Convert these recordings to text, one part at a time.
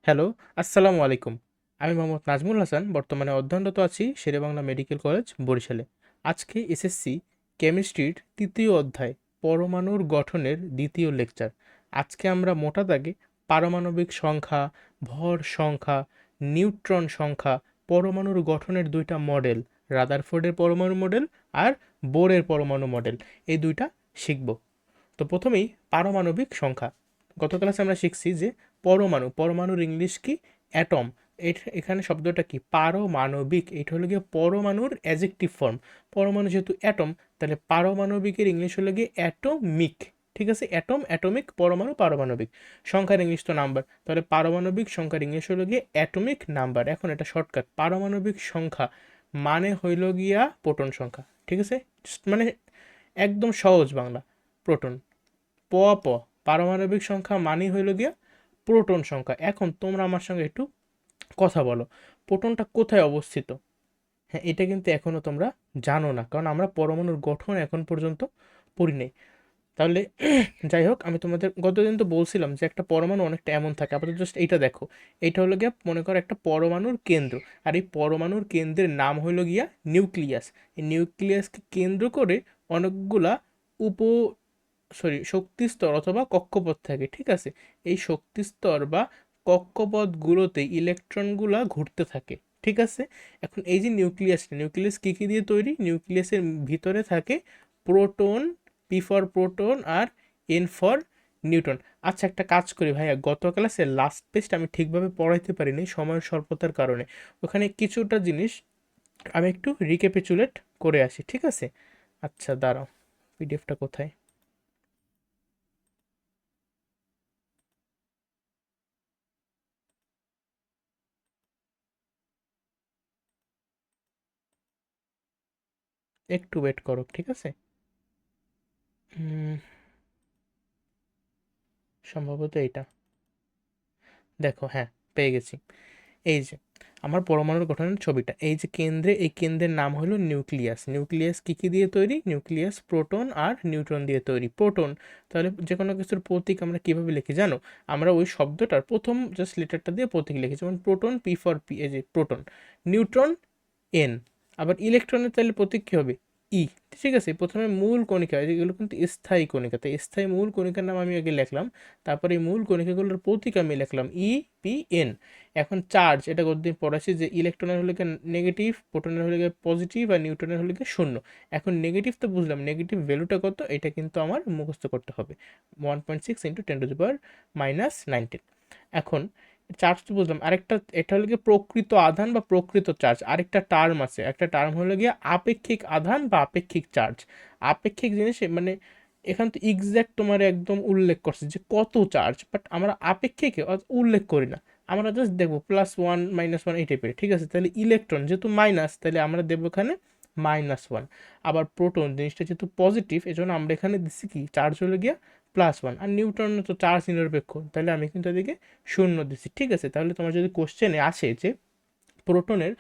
Hello, আসসালামু আলাইকুম। আমি মোহাম্মদ নাজমুল হাসান, বর্তমানে অধ্যয়নরত আছি শেরেবাংলা মেডিকেল কলেজ, বরিশালে। আজকে এসএসসি কেমিস্ট্রির ৩য় অধ্যায় পরমাণুর গঠনের ২য় লেকচার। আজকে আমরা মোটা দাগে পারমাণবিক সংখ্যা, ভর সংখ্যা, নিউট্রন সংখ্যা, পরমাণুর গঠনের ২টা মডেল, রাদারফোর্ডের পরমাণু মডেল আর বোরের পরমাণু মডেল, এই ২টা শিখব। তো প্রথমেই পারমাণবিক সংখ্যা। গত ক্লাসে আমরা শিখছি যে পরমাণুর ইংলিশ কি? অ্যাটম। এখানে শব্দটা কি? পারমাণবিক। এটা হলো গিয়ে পরমাণুর অ্যাজেক্টিভ ফর্ম। পরমাণু যেহেতু অ্যাটম, তাহলে পারমাণবিকের ইংলিশ হলো গিয়ে অ্যাটমিক। ঠিক আছে, অ্যাটম অ্যাটমিক, পরমাণু পারমাণবিক। সংখ্যার ইংলিশ তো নাম্বার, তাহলে পারমাণবিক সংখ্যার ইংলিশ হলো গিয়ে অ্যাটমিক নাম্বার। এখন এটা শর্টকাট, পারমাণবিক সংখ্যা মানে হইল গিয়া প্রোটন সংখ্যা। ঠিক আছে, মানে একদম সহজ বাংলা, প্রোটন। প প পারমাণবিক সংখ্যা মানেই হইল গিয়া প্রোটন সংখ্যা। এখন তোমরা আমার সঙ্গে একটু কথা বলো, প্রোটনটা কোথায় অবস্থিত? হ্যাঁ, এটা কিন্তু এখনো তোমরা জানো না, কারণ আমরা পরমাণুর গঠন এখন পর্যন্ত পড়ি নাই। তাহলে যাই হোক, আমি তোমাদের গতদিন তো বলছিলাম যে একটা পরমাণু অনেকটা এমন থাকে। আপাতত জাস্ট এইটা দেখো, এইটা হলো গিয়া মনে করো একটা পরমাণুর কেন্দ্র, আর এই পরমাণুর কেন্দ্রের নাম হইল গিয়া নিউক্লিয়াস। এই নিউক্লিয়াসকে কেন্দ্র করে অনেকগুলা উপ শক্তিস্তর অথবা কক্ষপথ থাকে। ঠিক আছে, এই শক্তিস্তর বা কক্ষপথগুলোতে ইলেকট্রনগুলা ঘুরতে থাকে। ঠিক আছে, এখন এই যে নিউক্লিয়াস কী কী দিয়ে তৈরি? নিউক্লিয়াসের ভিতরে থাকে প্রোটন, পি ফর প্রোটন আর এন ফর নিউট্রন। আচ্ছা, একটা কাজ করি ভাইয়া, গত ক্লাসে লাস্ট পেজটা আমি ঠিকভাবে পড়াইতে পারিনি সময়ের স্বল্পতার কারণে। ওখানে কিছুটা জিনিস আমি একটু রিক্যাপিচুলেট করে আসি, ঠিক আছে? আচ্ছা দাঁড়াও, পিডিএফটা কোথায়? একটু ওয়েট করো, ঠিক আছে? উম, সম্ভবত এইটা, দেখো, হ্যাঁ, পেয়ে গেছি। এই যে আমার পরমাণুর গঠনের ছবিটা, এই যে কেন্দ্রে, এই কেন্দ্রের নাম হলো নিউক্লিয়াস। নিউক্লিয়াস কী কী দিয়ে তৈরি? নিউক্লিয়াস প্রোটন আর নিউট্রন দিয়ে তৈরি। প্রোটন, তাহলে যে কোনো কিছুর প্রতীক আমরা কীভাবে লিখি জানো? আমরা ওই শব্দটার প্রথম জাস্ট লেটারটা দিয়ে প্রতীক লিখি, যেমন প্রোটন, পি ফর পি, এই যে প্রোটন। Neutron, N. আবার ইলেকট্রনের তাহলে প্রতীক কী হবে? ই। ঠিক আছে, প্রথমে মূল কণিকা, এগুলো কিন্তু স্থায়ী কণিকা, তাই স্থায়ী মূল কণিকার নাম আমি আগে লিখলাম, তারপরে এই মূল কণিকাগুলোর প্রতীক আমি লিখলাম ই, পি, এন। এখন চার্জ, এটা গতদিন পড়াচ্ছি যে ইলেকট্রনের হলে গিয়ে নেগেটিভ, প্রোটনের হলে গিয়ে পজিটিভ, আর নিউট্রনের হলে গিয়ে শূন্য। এখন নেগেটিভ তো বুঝলাম, নেগেটিভ ভ্যালুটা কত এটা কিন্তু আমার মুখস্থ করতে হবে, 1.6 ইন্টু 10⁻⁻19। এখন চার্জ তো বুঝলাম, আরেকটা এটা হলো গিয়ে প্রকৃত আধান বা প্রকৃত চার্জ। আরেকটা টার্ম আছে, একটা টার্ম হলো গিয়ে আপেক্ষিক আধান বা আপেক্ষিক চার্জ। আপেক্ষিক জিনিস মানে এখান তো এক্সাক্ট তোমার একদম উল্লেখ করছে যে কত চার্জ, বাট আমরা আপেক্ষিক উল্লেখ করি না, আমরা জাস্ট দেখবো +1 -1 এই টাইপের। ঠিক আছে, তাহলে ইলেকট্রন যেহেতু মাইনাস, তাহলে আমরা দেবো এখানে -1। আবার প্রোটন জিনিসটা যেহেতু পজিটিভ, এজন্য আমরা এখানে দিচ্ছি কি, চার্জ হলো গিয়া +1। আর নিউট্রন তো চার্জ নিরপেক্ষ, তাহলে আমি কিন্তু এদিকে শূন্য দিচ্ছি। ঠিক আছে, তাহলে তোমার যদি কোশ্চেনে আসে যে প্রোটনের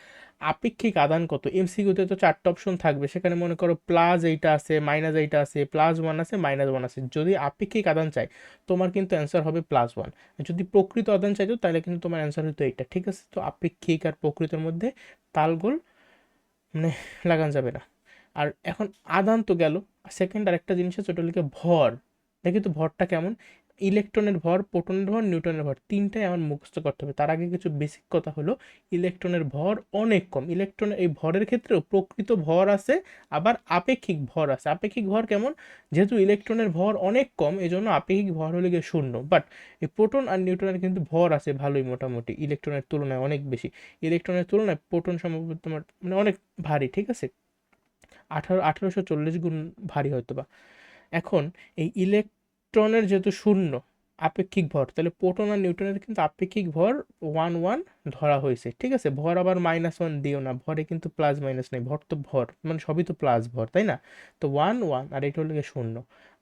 আপেক্ষিক আদান কত, এমসিকিউতে তো 4টা অপশন থাকবে, সেখানে মনে করো প্লাস এইটা আছে, মাইনাস এইটা আছে, +1 আছে, -1 আছে। যদি আপেক্ষিক আদান চাই, তোমার কিন্তু অ্যান্সার হবে +1। যদি প্রকৃত আদান চাইতো, তাহলে কিন্তু তোমার অ্যান্সার হতো এইটা। ঠিক আছে, তো আপেক্ষিক আর প্রকৃতির মধ্যে তালগোল মানে লাগান যাবে না। আর এখন আদান তো গেল, সেকেন্ড আরেকটা জিনিস আছে, ওটা হলো ভর। দেখি তো ভরটা কেমন। ইলেকট্রনের ভর, প্রোটনের ভর, নিউটনের ভর, তিনটাই আমার মুখস্থ করতে হবে। তার আগে কিছু বেসিক কথা হলো, ইলেকট্রনের ভর অনেক কম। ইলেকট্রনের এই ভরের ক্ষেত্রেও প্রকৃত ভর আছে, আবার আপেক্ষিক ভর আছে। আপেক্ষিক ভর কেমন? যেহেতু ইলেকট্রনের ভর অনেক কম, এই জন্য আপেক্ষিক ভর হলে গিয়ে শূন্য। বাট এই প্রোটন আর নিউটনের কিন্তু ভর আছে ভালোই, মোটামুটি ইলেকট্রনের তুলনায় অনেক বেশি। ইলেকট্রনের তুলনায় প্রোটন সম্ভবত তোমার মানে অনেক ভারী। ঠিক আছে, 1840 গুণ ভারী হয়তো বা। এখন এই ইলেকট্রনের যেহেতু শূন্য আপেক্ষিক ভর, তাহলে প্রোটন আর নিউট্রনের কিন্তু আপেক্ষিক ভর 1 1 ধরা হয়েছে। ঠিক আছে, ভর আবার -1 দিও না, ভরে কিন্তু প্লাস মাইনাস নেই, ভর তো ভর, মানে সবই তো প্লাস ভর, তাই না? তো 1 1 আর এটা হলো গিয়ে শূন্য।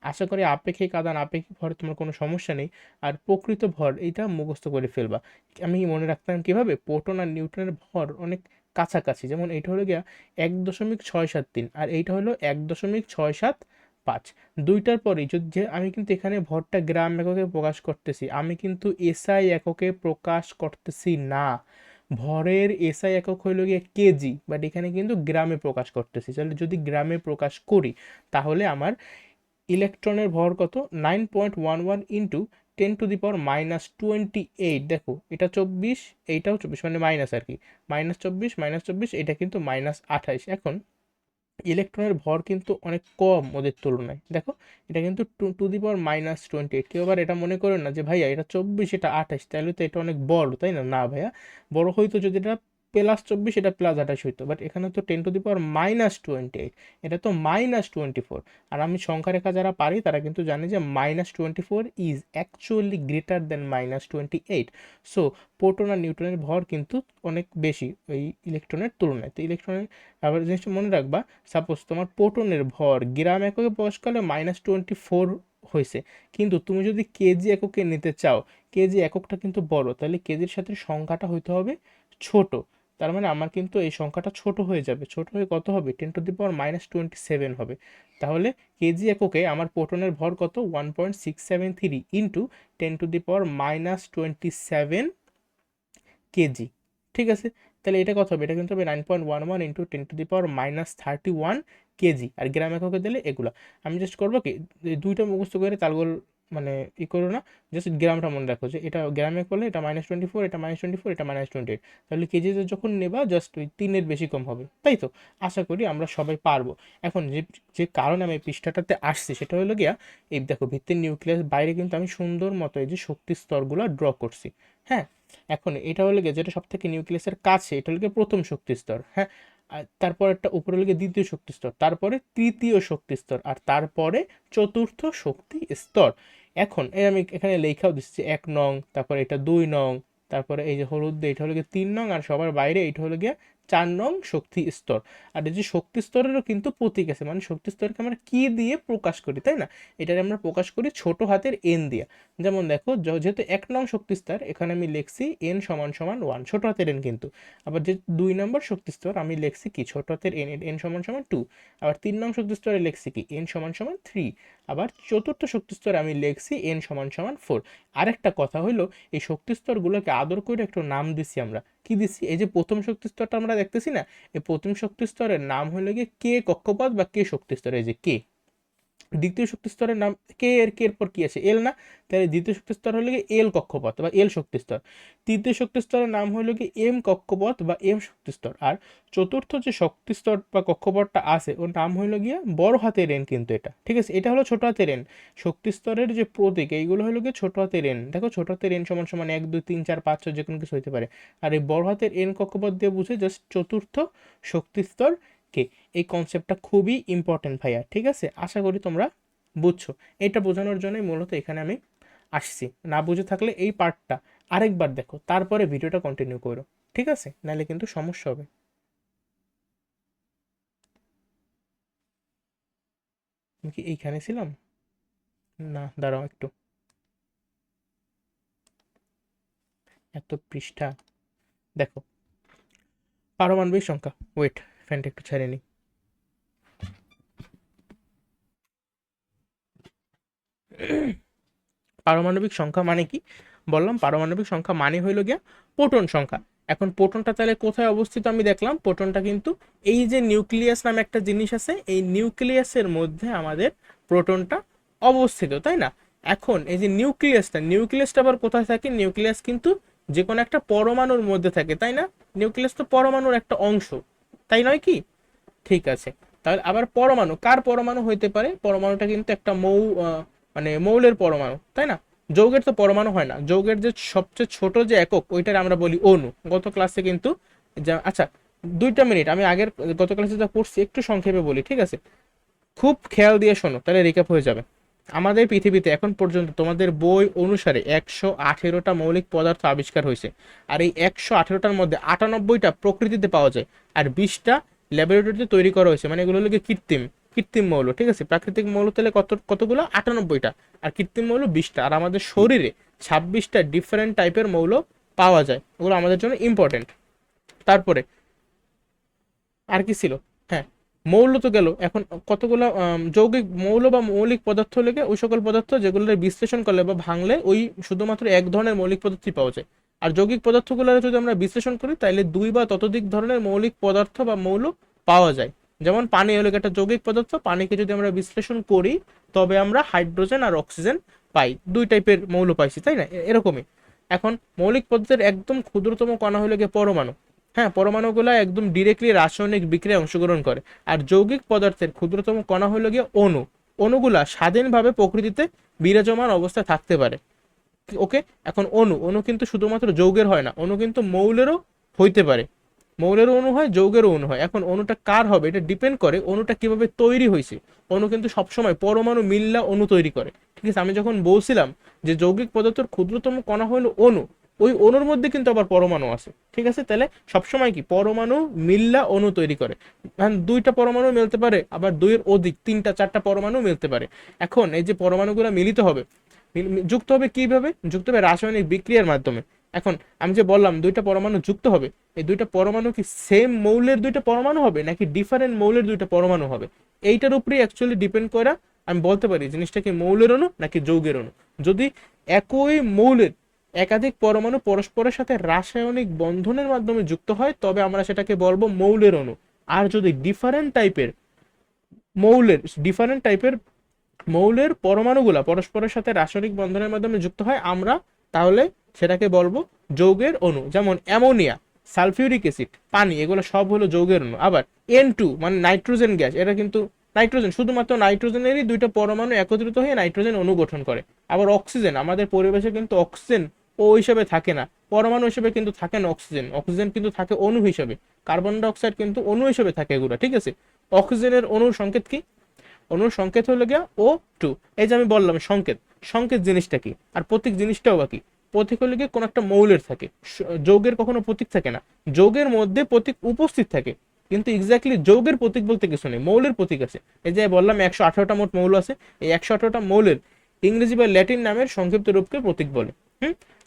আশা করি আপেক্ষিক আদান আপেক্ষিক ভরে তোমার কোনো সমস্যা নেই। আর প্রকৃত ভর এইটা মুখস্থ করে ফেলবা। আমি মনে রাখতাম কিভাবে, প্রোটন আর নিউট্রনের ভর অনেক কাছাকাছি, যেমন এইটা হলো গিয়া 1.673, আর এইটা হলো 1.673। 5। দুইটার পরে যে আমি কিন্তু এখানে ভরটা গ্রাম এককে প্রকাশ করতেছি, আমি কিন্তু এসআই এককে প্রকাশ করতেছি না। ভরের এসআই একক হইল গিয়ে কেজি, বাট এখানে কিন্তু গ্রামে প্রকাশ করতেছি। তাহলে যদি গ্রামে প্রকাশ করি তাহলে আমার ইলেকট্রনের ভর কত, 9.11 ইন্টু 10⁻⁻28। দেখো এটা 24, এইটাও 24, মানে মাইনাস আর কি, -24 এটা কিন্তু -28। এখন ইলেকট্রনের ভর কিন্তু অনেক কম ওদের তুলনায়। দেখো এটা কিন্তু 2⁻⁻28। কেউ আবার এটা মনে করেন না যে ভাইয়া এটা 24 এটা 28, তাহলে তো এটা অনেক বড়, তাই না? না ভাইয়া, বড় হইতো যদি এটা +24 এটা +28 হইতো, বাট এখানে তো 10⁻⁻28, এটা তো -24। আর আমি সংখ্যা রেখা যারা পারি তারা কিন্তু জানে যে -24 is actually greater than -28। So proton আর নিউট্রনের ভর কিন্তু অনেক বেশি ওই ইলেকট্রনের তুলনায়। তো ইলেকট্রনের আবার জিনিসটা মনে রাখবা, সাপোজ তোমার প্রোটনের ভর গ্রাম এককে প্রকাশ করলে -24 হয়েছে, কিন্তু তুমি যদি কেজি এককে নিতে চাও, কেজি এককটা কিন্তু বড়, তাহলে কেজির সাথে সংখ্যাটা হইতে হবে ছোট। তার মানে আমার কিন্তু এই সংখ্যাটা ছোট হয়ে যাবে, ছোট হয়ে কত হবে, 10⁻⁻27 হবে। তাহলে কেজি এককে আমার প্রোটনের ভর কত, 1.673 ইন্টু 10⁻⁻27 কেজি। ঠিক আছে, তাহলে এটা কত হবে, এটা কিন্তু হবে 9.11 ইন্টু 10⁻⁻31 কেজি। আর গ্রাম এককে দিলে এগুলো আমি জাস্ট করবো কি, এই দুইটা মুখস্থ করে তালগোল মানে করো না, জাস্ট গ্রামটা মনে রাখো যে এটা গ্রামে করলে এটা -24, এটা -24, এটা -28। তাহলে কেজিতে যখন নেবা জাস্ট ওই 3-এর বেশি কম হবে, তাই তো? আশা করি আমরা সবাই পারবো। এখন যে যে কারণে আমি এই পৃষ্ঠাটাতে আসছি সেটা হলো গিয়া, এই দেখো ভিত্তির নিউক্লিয়াস বাইরে কিন্তু আমি সুন্দর মতো এই যে শক্তি স্তরগুলো ড্র করছি। হ্যাঁ, এখন এটা হলো গিয়ে যেটা সব থেকে নিউক্লিয়াসের কাছে, এটা হলো গিয়ে প্রথম শক্তি স্তর। হ্যাঁ, আর তারপর একটা উপরে হলো গিয়ে দ্বিতীয় শক্তি স্তর, তারপরে তৃতীয় শক্তি স্তর, আর তারপরে চতুর্থ শক্তি স্তর। এখন এই আমি এখানে লেখাও দিচ্ছি 1 নং, তারপর এটা 2 নং, তারপরে এই যে হলুদ দিয়ে এটা হলো গিয়ে 3 নং, আর সবার বাইরে এটা হলো গিয়ে 4 নং শক্তি স্তর। আর এই যে শক্তি স্তরেরও কিন্তু প্রতীক আছে, মানে শক্তি স্তরকে আমরা কি দিয়ে প্রকাশ করি, তাই না? এটাকে আমরা প্রকাশ করি ছোট হাতের এন দিয়ে। যেমন দেখো যেহেতু 1 নং শক্তিস্তর, এখানে আমি লিখছি n = 1, ছোট হাতের n কিন্তু। আবার যে 2 নম্বর শক্তিস্তর আমি লিখছি কি, ছোট হাতের n, n = 2। আবার 3 নং শক্তিস্তরে লিখছি কি, n = 3। আবার চতুর্থ শক্তিস্তরে আমি লিখছি n = 4। আরেকটা কথা হলো, এই শক্তিস্তরগুলোকে আদর করে একটু নাম দিছি আমরা, কি দিছি, এই যে প্রথম শক্তিস্তরটা আমরা দেখতেছি না, এই প্রথম শক্তিস্তরের নাম হলো গিয়ে কে কক্ষপথ বা কে শক্তিস্তর, এই যে কে। দ্বিতীয় শক্তি স্তরের নাম কে, এর কে এর পর কি আছে, এল না, তাহলে দ্বিতীয় শক্তি স্তর হলো গিয়ে এল কক্ষপথ বা এল শক্তি স্তর। তৃতীয় শক্তি স্তরের নাম হলো গিয়ে এম কক্ষপথ বা এম শক্তি স্তর। আর চতুর্থ যে শক্তি স্তর বা কক্ষপথটা আছে ওর নাম হলো গিয়ে বড় হাতের এন কিন্তু এটা, ঠিক আছে? এটা হলো ছোট হাতের এন। শক্তি স্তরের যে প্রতীক এইগুলো হলো গিয়ে ছোট হাতের এন। দেখো ছোট হাতের এন = 1 2 3 4 5 6 যে কোনো কিছু হতে পারে। আর এই বড় হাতের এন কক্ষপথ দিয়ে বুঝে জাস্ট চতুর্থ শক্তি স্তর কে। এই কনসেপ্টটা খুবই ইম্পর্টেন্ট ভাইয়া, ঠিক আছে? আশা করি তোমরা বুঝছো। এটা বোঝানোর জন্যই মূলত এখানে আমি আসছি। না বুঝে থাকলে এই পার্টটা আরেকবার দেখো, তারপরে ভিডিওটা কন্টিনিউ করো, ঠিক আছে? নাহলে কিন্তু সমস্যা হবে। আমি কি এইখানে ছিলাম? না, দাঁড়াও একটু, এত পৃষ্ঠা। দেখো পারমাণবিক সংখ্যা, ওয়েট, ফ্যানটা একটু ছেড়ে নিই। পারমাণবিক সংখ্যা মানে কি বললাম, পারমাণবিক সংখ্যা মানে হইল গিয়া প্রোটন সংখ্যা। এখন প্রোটনটা তাহলে কোথায় অবস্থিত আমি দেখলাম, প্রোটনটা কিন্তু এই যে নিউক্লিয়াস নামে একটা জিনিস আছে, এই নিউক্লিয়াসের মধ্যে আমাদের প্রোটনটা অবস্থিত, তাই না? এখন এই যে নিউক্লিয়াসটা আবার কোথায় থাকে, নিউক্লিয়াস কিন্তু যে কোনো একটা পরমাণুর মধ্যে থাকে, তাই না? নিউক্লিয়াস তো পরমাণুর একটা অংশ, তাই নয় কি? ঠিক আছে, তাহলে আবার পরমাণু কার পরমাণু হইতে পারে, পরমাণুটা কিন্তু একটা মানে মৌলের পরমাণু, তাই না? যৌগের তো পরমাণু হয় না, যৌগের যে সবচেয়ে ছোট যে একক ওইটার আমরা বলি অণু। গত ক্লাসে কিন্তু আচ্ছা 2 মিনিট, আমি আগের গত ক্লাসে যা পড়ছি একটু সংক্ষেপে বলি, ঠিক আছে? খুব খেয়াল দিয়ে শোনো, তাহলে রিক্যাপ হয়ে যাবে। আমাদের পৃথিবীতে এখন পর্যন্ত তোমাদের বই অনুসারে 118টা মৌলিক পদার্থ আবিষ্কার হয়েছে। আর এই 118টার মধ্যে 98টা প্রকৃতিতে পাওয়া যায়, আর 20টা ল্যাবরেটরিতে তৈরি করা হয়েছে, মানে এগুলো হলো কৃত্রিম কৃত্রিম মৌল, ঠিক আছে? প্রাকৃতিক মৌল তাহলে কতগুলো, 98টা, আর কৃত্রিম মৌল 20টা। আর আমাদের শরীরে 26টা ডিফারেন্ট টাইপের মৌল পাওয়া যায়, ওগুলো আমাদের জন্য ইম্পর্টেন্ট। তারপরে আর কি ছিল, হ্যাঁ, মৌল তো গেল, এখন কতগুলো যৌগিক মৌল বা মৌলিক পদার্থ লেগে ওই সকল পদার্থ যেগুলোর বিশ্লেষণ করলে বা ভাঙলে ওই শুধুমাত্র এক ধরনের মৌলিক পদার্থই পাওয়া যায়। আর যৌগিক পদার্থগুলো যদি আমরা বিশ্লেষণ করি তাহলে দুই বা ততোধিক ধরনের মৌলিক পদার্থ বা মৌল পাওয়া যায়। যেমন পানি হলো একটা যৌগিক পদার্থ, পানিকে যদি আমরা বিশ্লেষণ করি তবে আমরা হাইড্রোজেন আর অক্সিজেন পাই, দুই টাইপের মৌল পাইছি, তাই না? এরকমই। এখন মৌলিক পদার্থের একদম ক্ষুদ্রতম কণা হলো গিয়ে পরমাণু। হ্যাঁ, পরমাণুগুলো একদম ডিরেক্টলি রাসায়নিক বিক্রিয়ায় অংশগ্রহণ করে। আর যৌগিক পদার্থের ক্ষুদ্রতম কণা হলো গিয়ে অণু। অণুগুলা স্বাধীনভাবে প্রকৃতিতে বিরাজমান অবস্থায় থাকতে পারে। ওকে, এখন অণু অণু কিন্তু শুধুমাত্র যৌগের হয় না, অণু কিন্তু মৌলেরও হইতে পারে। মৌলেরও অণু হয়, যৌগেরও অণু হয়। এখন অণুটা কার হবে এটা ডিপেন্ড করে অণুটা কিভাবে তৈরি হয়েছে। অণু কিন্তু সবসময় পরমাণু মিল্লা অণু তৈরি করে, ঠিক আছে? আমি যখন বলছিলাম যে যৌগিক পদার্থের ক্ষুদ্রতম কণা হলো অণু, ওই অণুর মধ্যে কিন্তু আবার পরমাণু আছে, ঠিক আছে? তাহলে সবসময় কি পরমাণু মিল্লা অণু তৈরি করে। দুইটা পরমাণু মিলতে পারে, আবার দুইয়ের অধিক, তিনটা চারটা পরমাণু মিলতে পারে। এখন এই যে পরমাণুগুলো মিলিত হবে, যুক্ত হবে কিভাবে? যুক্ত হবে রাসায়নিক বিক্রিয়ার মাধ্যমে। এখন আমি যে বললাম দুইটা পরমাণু যুক্ত হবে, এই দুইটা পরমাণু কি সেম মৌলের দুইটা পরমাণু হবে নাকি ডিফারেন্ট মৌলের দুইটা পরমাণু হবে, এইটার উপরেই অ্যাকচুয়ালি ডিপেন্ড করা আমি বলতে পারি জিনিসটা কি মৌলের অণু নাকি যৌগের অণু। যদি একই মৌলের একাধিক পরমাণু পরস্পরের সাথে রাসায়নিক বন্ধনের মাধ্যমে যুক্ত হয় তবে আমরা সেটাকে বলবো মৌলের অণু। আর যদি ডিফারেন্ট টাইপের মৌলের পরমাণুগুলা পরস্পরের সাথে রাসায়নিক বন্ধনের মাধ্যমে যুক্ত হয় আমরা তাহলে সেটাকে বলবো যৌগের অণু। যেমন অ্যামোনিয়া, সালফিউরিক অ্যাসিড, পানি, এগুলো সব হলো যৌগের অণু। আবার N2 মানে নাইট্রোজেন গ্যাস, এটা কিন্তু নাইট্রোজেন, শুধুমাত্র নাইট্রোজেনেরই দুইটা পরমাণু একত্রিত হয়ে নাইট্রোজেন অণু গঠন করে। আবার অক্সিজেন, আমাদের পরিবেশে কিন্তু অক্সিজেন ও হিসেবে থাকে না, পরমাণু হিসেবে কিন্তু থাকে না অক্সিজেন, অক্সিজেন কিন্তু থাকে অণু হিসেবে। কার্বন ডাইঅক্সাইড কিন্তু অণু হিসেবে থাকে এগুলো, ঠিক আছে? অক্সিজেনের অণুর সংকেত কি? অণুর সংকেত হলো গিয়া O2। এই যে আমি বললাম সংকেত, সংকেত জিনিসটা কি, আর প্রতীক জিনিসটাও বাকি। প্রতীক হলো গিয়ে কোন একটা মৌলের থাকে, যৌগের কখনো প্রতীক থাকে না। যৌগের মধ্যে প্রতীক উপস্থিত থাকে, কিন্তু এক্স্যাক্টলি যৌগের প্রতীক বলতে কিছু নেই, মৌলের প্রতীক আছে। এই যে বললাম 118টা মোট মৌল আছে, এই 118টা মৌলের ইংরেজি বা ল্যাটিন নামের সংক্ষিপ্ত রূপকে প্রতীক বলে।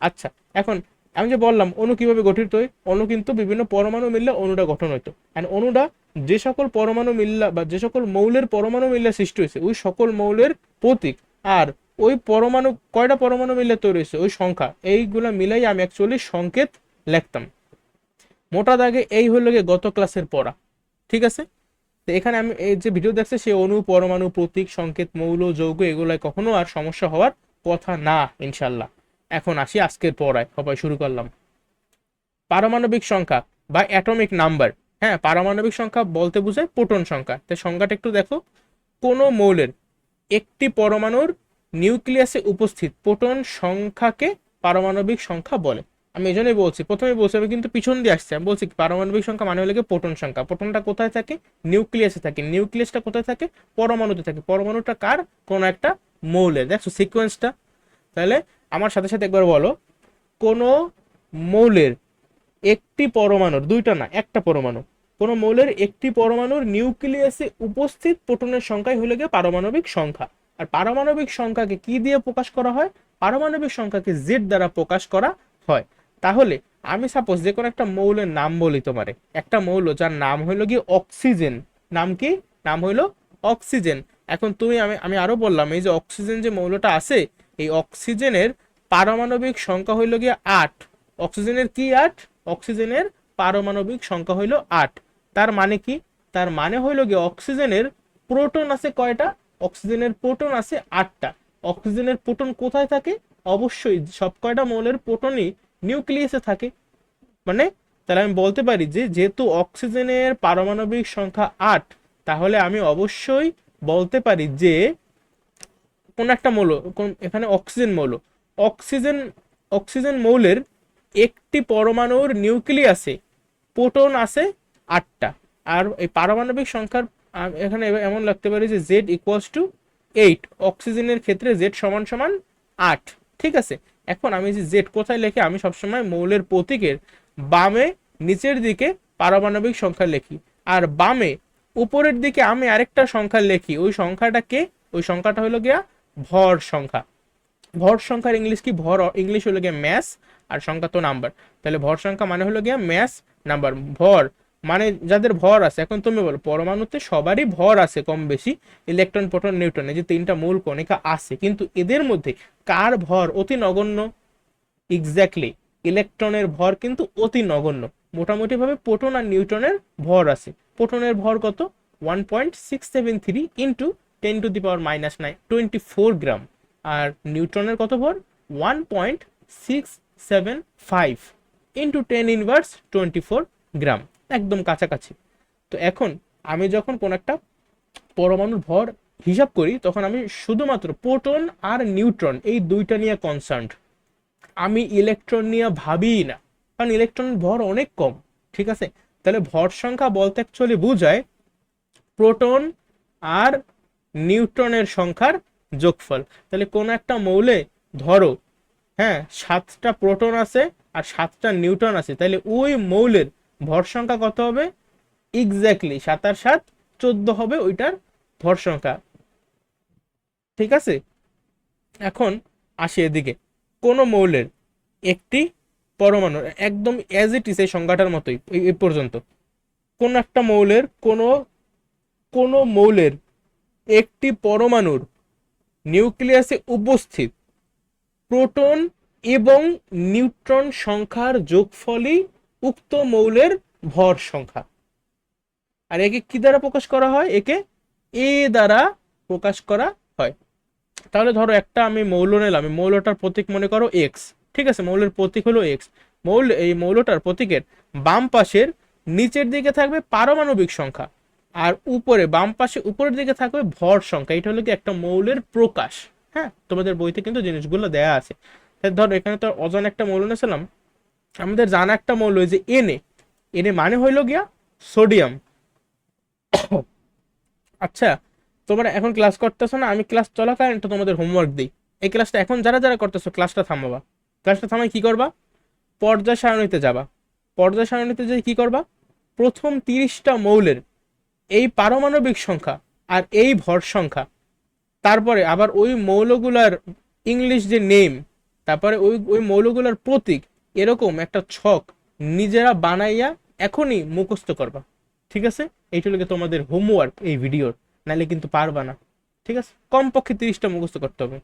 আচ্ছা, এখন আমি যে বললাম অণু কিভাবে গঠিত হয়, অণু কিন্তু বিভিন্ন পরমাণু মিললে অণুটা গঠন হইতো। এন্ড অণুটা যে সকল পরমাণু মিল্লা বা যে সকল মৌলের পরমাণু মিল্লা সৃষ্টি হয়েছে ওই সকল মৌলের প্রতীক, আর ওই পরমাণু কয়টা পরমাণু মিললে তৈরি হয়েছে ওই সংখ্যা, এইগুলা মিলাই আমি অ্যাকচুয়ালি সংকেত লিখতাম। মোটা দাগে এই হলো গিয়ে গত ক্লাসের পড়া, ঠিক আছে? তো এখানে আমি এই যে ভিডিও দেখছে সে অণু, পরমাণু, প্রতীক, সংকেত, মৌল, যৌগ এগুলাই কখনো আর সমস্যা হওয়ার কথা না ইনশাল্লাহ। এখন আসি আজকের পড়ায়, সবাই শুরু করলাম। পারমাণবিক সংখ্যা বা অ্যাটমিক নাম্বার। হ্যাঁ, পারমাণবিক সংখ্যা বলতে বোঝায় প্রোটন সংখ্যা। তাই সংখ্যাটা একটু দেখো, কোন মৌলের একটি পরমাণুর নিউক্লিয়াসে উপস্থিত প্রোটন সংখ্যাকে পারমাণবিক সংখ্যা বলে। আমি এই জন্যই বলছি, প্রথমে বলছি আমি কিন্তু পিছন দিয়ে আসছি, আমি বলছি পারমাণবিক সংখ্যা মানে হলো প্রোটন সংখ্যা। প্রোটনটা কোথায় থাকে? নিউক্লিয়াসে থাকে। নিউক্লিয়াসটা কোথায় থাকে? পরমাণুতে থাকে। পরমাণুটা কার? কোন একটা মৌলের। দেখছো সিকোয়েন্সটা? তাহলে আমার সাথে সাথে একবার বলো, কোন মৌলের একটি পরমাণুর, দুইটা না একটা পরমাণু, কোন মৌলের একটি পরমাণুর নিউক্লিয়াসে উপস্থিত প্রোটনের সংখ্যাই হলো গিয়ে পারমাণবিক সংখ্যা। আর পারমাণবিক সংখ্যাকে কি দিয়ে প্রকাশ করা হয়? পারমাণবিক সংখ্যাকে জেড দ্বারা প্রকাশ করা হয়। তাহলে আমি সাপোজ যে কোনো একটা মৌলের নাম বলি তোমারে, একটা মৌল যার নাম হইলো গিয়ে অক্সিজেন। নাম কি? নাম হইলো অক্সিজেন। এখন তুমি আমি আরো বললাম এই যে অক্সিজেন যে মৌলটা আছে, এই অক্সিজেনের পারমাণবিক সংখ্যা হইলো গিয়ে 8। অক্সিজেনের কি 8? অক্সিজেনের পারমাণবিক সংখ্যা হইল 8। তার মানে কি? তার মানে হইল গিয়ে অক্সিজেনের প্রোটন আছে কয়টা? অক্সিজেনের প্রোটন আছে 8টা। অক্সিজেনের প্রোটন কোথায় থাকে? অবশ্যই সব কয়টা মৌলের প্রোটনই নিউক্লিয়াসে থাকে। মানে তাহলে আমি বলতে পারি যে যেহেতু অক্সিজেনের পারমাণবিক সংখ্যা 8, তাহলে আমি অবশ্যই বলতে পারি যে কোন একটা মৌল, এখানে অক্সিজেন মৌল, অক্সিজেন অক্সিজেন মৌলের একটি পরমাণুর নিউক্লিয়াসে প্রোটন আছে 8টা। আর এই পারমাণবিক সংখ্যার এখানে এমন লাগতে পারে যে জেড ইকুয়ালস টু 8। অক্সিজেনের ক্ষেত্রে জেড সমান সমান 8, ঠিক আছে? এখন আমি যে জেড কোথায় লিখি? আমি সবসময় মৌলের প্রতীকের বামে নিচের দিকে পারমাণবিক সংখ্যা লিখি, আর বামে উপরের দিকে আমি আরেকটা সংখ্যা লিখি। ওই সংখ্যাটা কে? ওই সংখ্যাটা হলো গিয়া ভর সংখ্যা। ভর সংখ্যার ইংলিশ কি? ভর ইংলিশ হলো গিয়ে ম্যাস, আর সংখ্যা তো নাম্বার। তাহলে ভর সংখ্যা মানে হলো গিয়া ম্যাস নাম্বার। ভর মানে যাদের ভর আছে। এখন তুমি বলো পরমাণুতে সবারই ভর আছে কম বেশি, ইলেকট্রন প্রোটন নিউট্রন, এই যে তিনটা মূল কণিকা আছে, কিন্তু এদের মধ্যে কার ভর অতি নগণ্য? এক্স্যাক্টলি, ইলেকট্রনের ভর কিন্তু অতি নগণ্য। মোটামুটি ভাবে প্রোটন আর নিউট্রনের ভর আছে। প্রোটনের ভর কত? 1.673 ইন্টু 10⁻⁻৯ 24 গ্রাম। আর নিউট্রনের কত ভর? 1.675 ইন্টু 10⁻24 গ্রাম, একদম কাছাকাছি। তো এখন আমি যখন কোন একটা পরমাণুর ভর হিসাব করি তখন আমি শুধুমাত্র প্রোটন আর নিউট্রন এই দুইটা নিয়ে কনসার্নড, আমি ইলেকট্রন নিয়ে ভাবি না, কারণ ইলেকট্রনের ভর অনেক কম। ঠিক আছে, তাহলে ভর সংখ্যা বলতে অ্যাকচুয়ালি বোঝায় প্রোটন আর নিউট্রনের সংখ্যার যোগফল। তাহলে কোন একটা মৌলে ধরো হ্যাঁ 7টা প্রোটন আছে আর 7টা নিউট্রন আছে, তাহলে ওই মৌলের ভর সংখ্যা কত হবে? এক্স্যাক্টলি 7 আর 7 14 হবে ওইটার ভর সংখ্যা। ঠিক আছে, এখন আসি এদিকে। কোন মৌলের একটি পরমাণু একদম অ্যাজ ইট ইজ এই সংজ্ঞাটার মতোই এই পর্যন্ত, কোন একটা মৌলের কোন মৌলের একটি পরমাণুর নিউক্লিয়াসে উপস্থিত প্রোটন এবং নিউট্রন সংখ্যার যোগফলই উক্ত মৌলের ভর সংখ্যা। আর একে কি দ্বারা প্রকাশ করা হয়? একে এ দ্বারা প্রকাশ করা হয়। তাহলে ধরো একটা আমি মৌল নিলাম, এই মৌলটার প্রতীক মনে করো এক্স। ঠিক আছে, মৌলের প্রতীক হলো এক্স। এই মৌলটার প্রতীকের বাম পাশের নিচের দিকে থাকবে পারমাণবিক সংখ্যা, আর উপরে বাম পাশে উপরের দিকে থাকবে ভর সংখ্যা। এটা হলো কি একটা মৌলের প্রকাশ। হ্যাঁ, তোমাদের বইতে কিন্তু জিনিসগুলো দেয়া আছে। ধরো এখানে তো অজানা একটা মৌল নিয়েছিলাম, আমাদের জানা একটা মৌল যে এনএ। এনএ মানে হইলো গিয়া সোডিয়াম। আচ্ছা, তোমরা এখন ক্লাস করতেছো না, আমি ক্লাস চলাকালীন তো তোমাদের হোমওয়ার্ক দিই। এই ক্লাসটা এখন যারা যারা করতেছো ক্লাসটা থামাবা। ক্লাসটা থামাই কি করবা? পর্যায় সারণীতে যাবা। পর্যায় সারণীতে যে কি করবা? প্রথম 30টা মৌলের এই পারমাণবিক সংখ্যা আর এই ভর সংখ্যা, তারপরে আবার ওই মৌলগুলার ইংলিশ যে নেম, তারপরে ওই ওই মৌলগুলার প্রতীক, এরকম একটা ছক নিজেরা বানাইয়া এখনই মুখস্থ করবা। ঠিক আছে, এইটা হলো তোমাদের হোমওয়ার্ক এই ভিডিওর, নাহলে কিন্তু পারবা না। ঠিক আছে, কমপক্ষে 30টা মুখস্থ করতে হবে।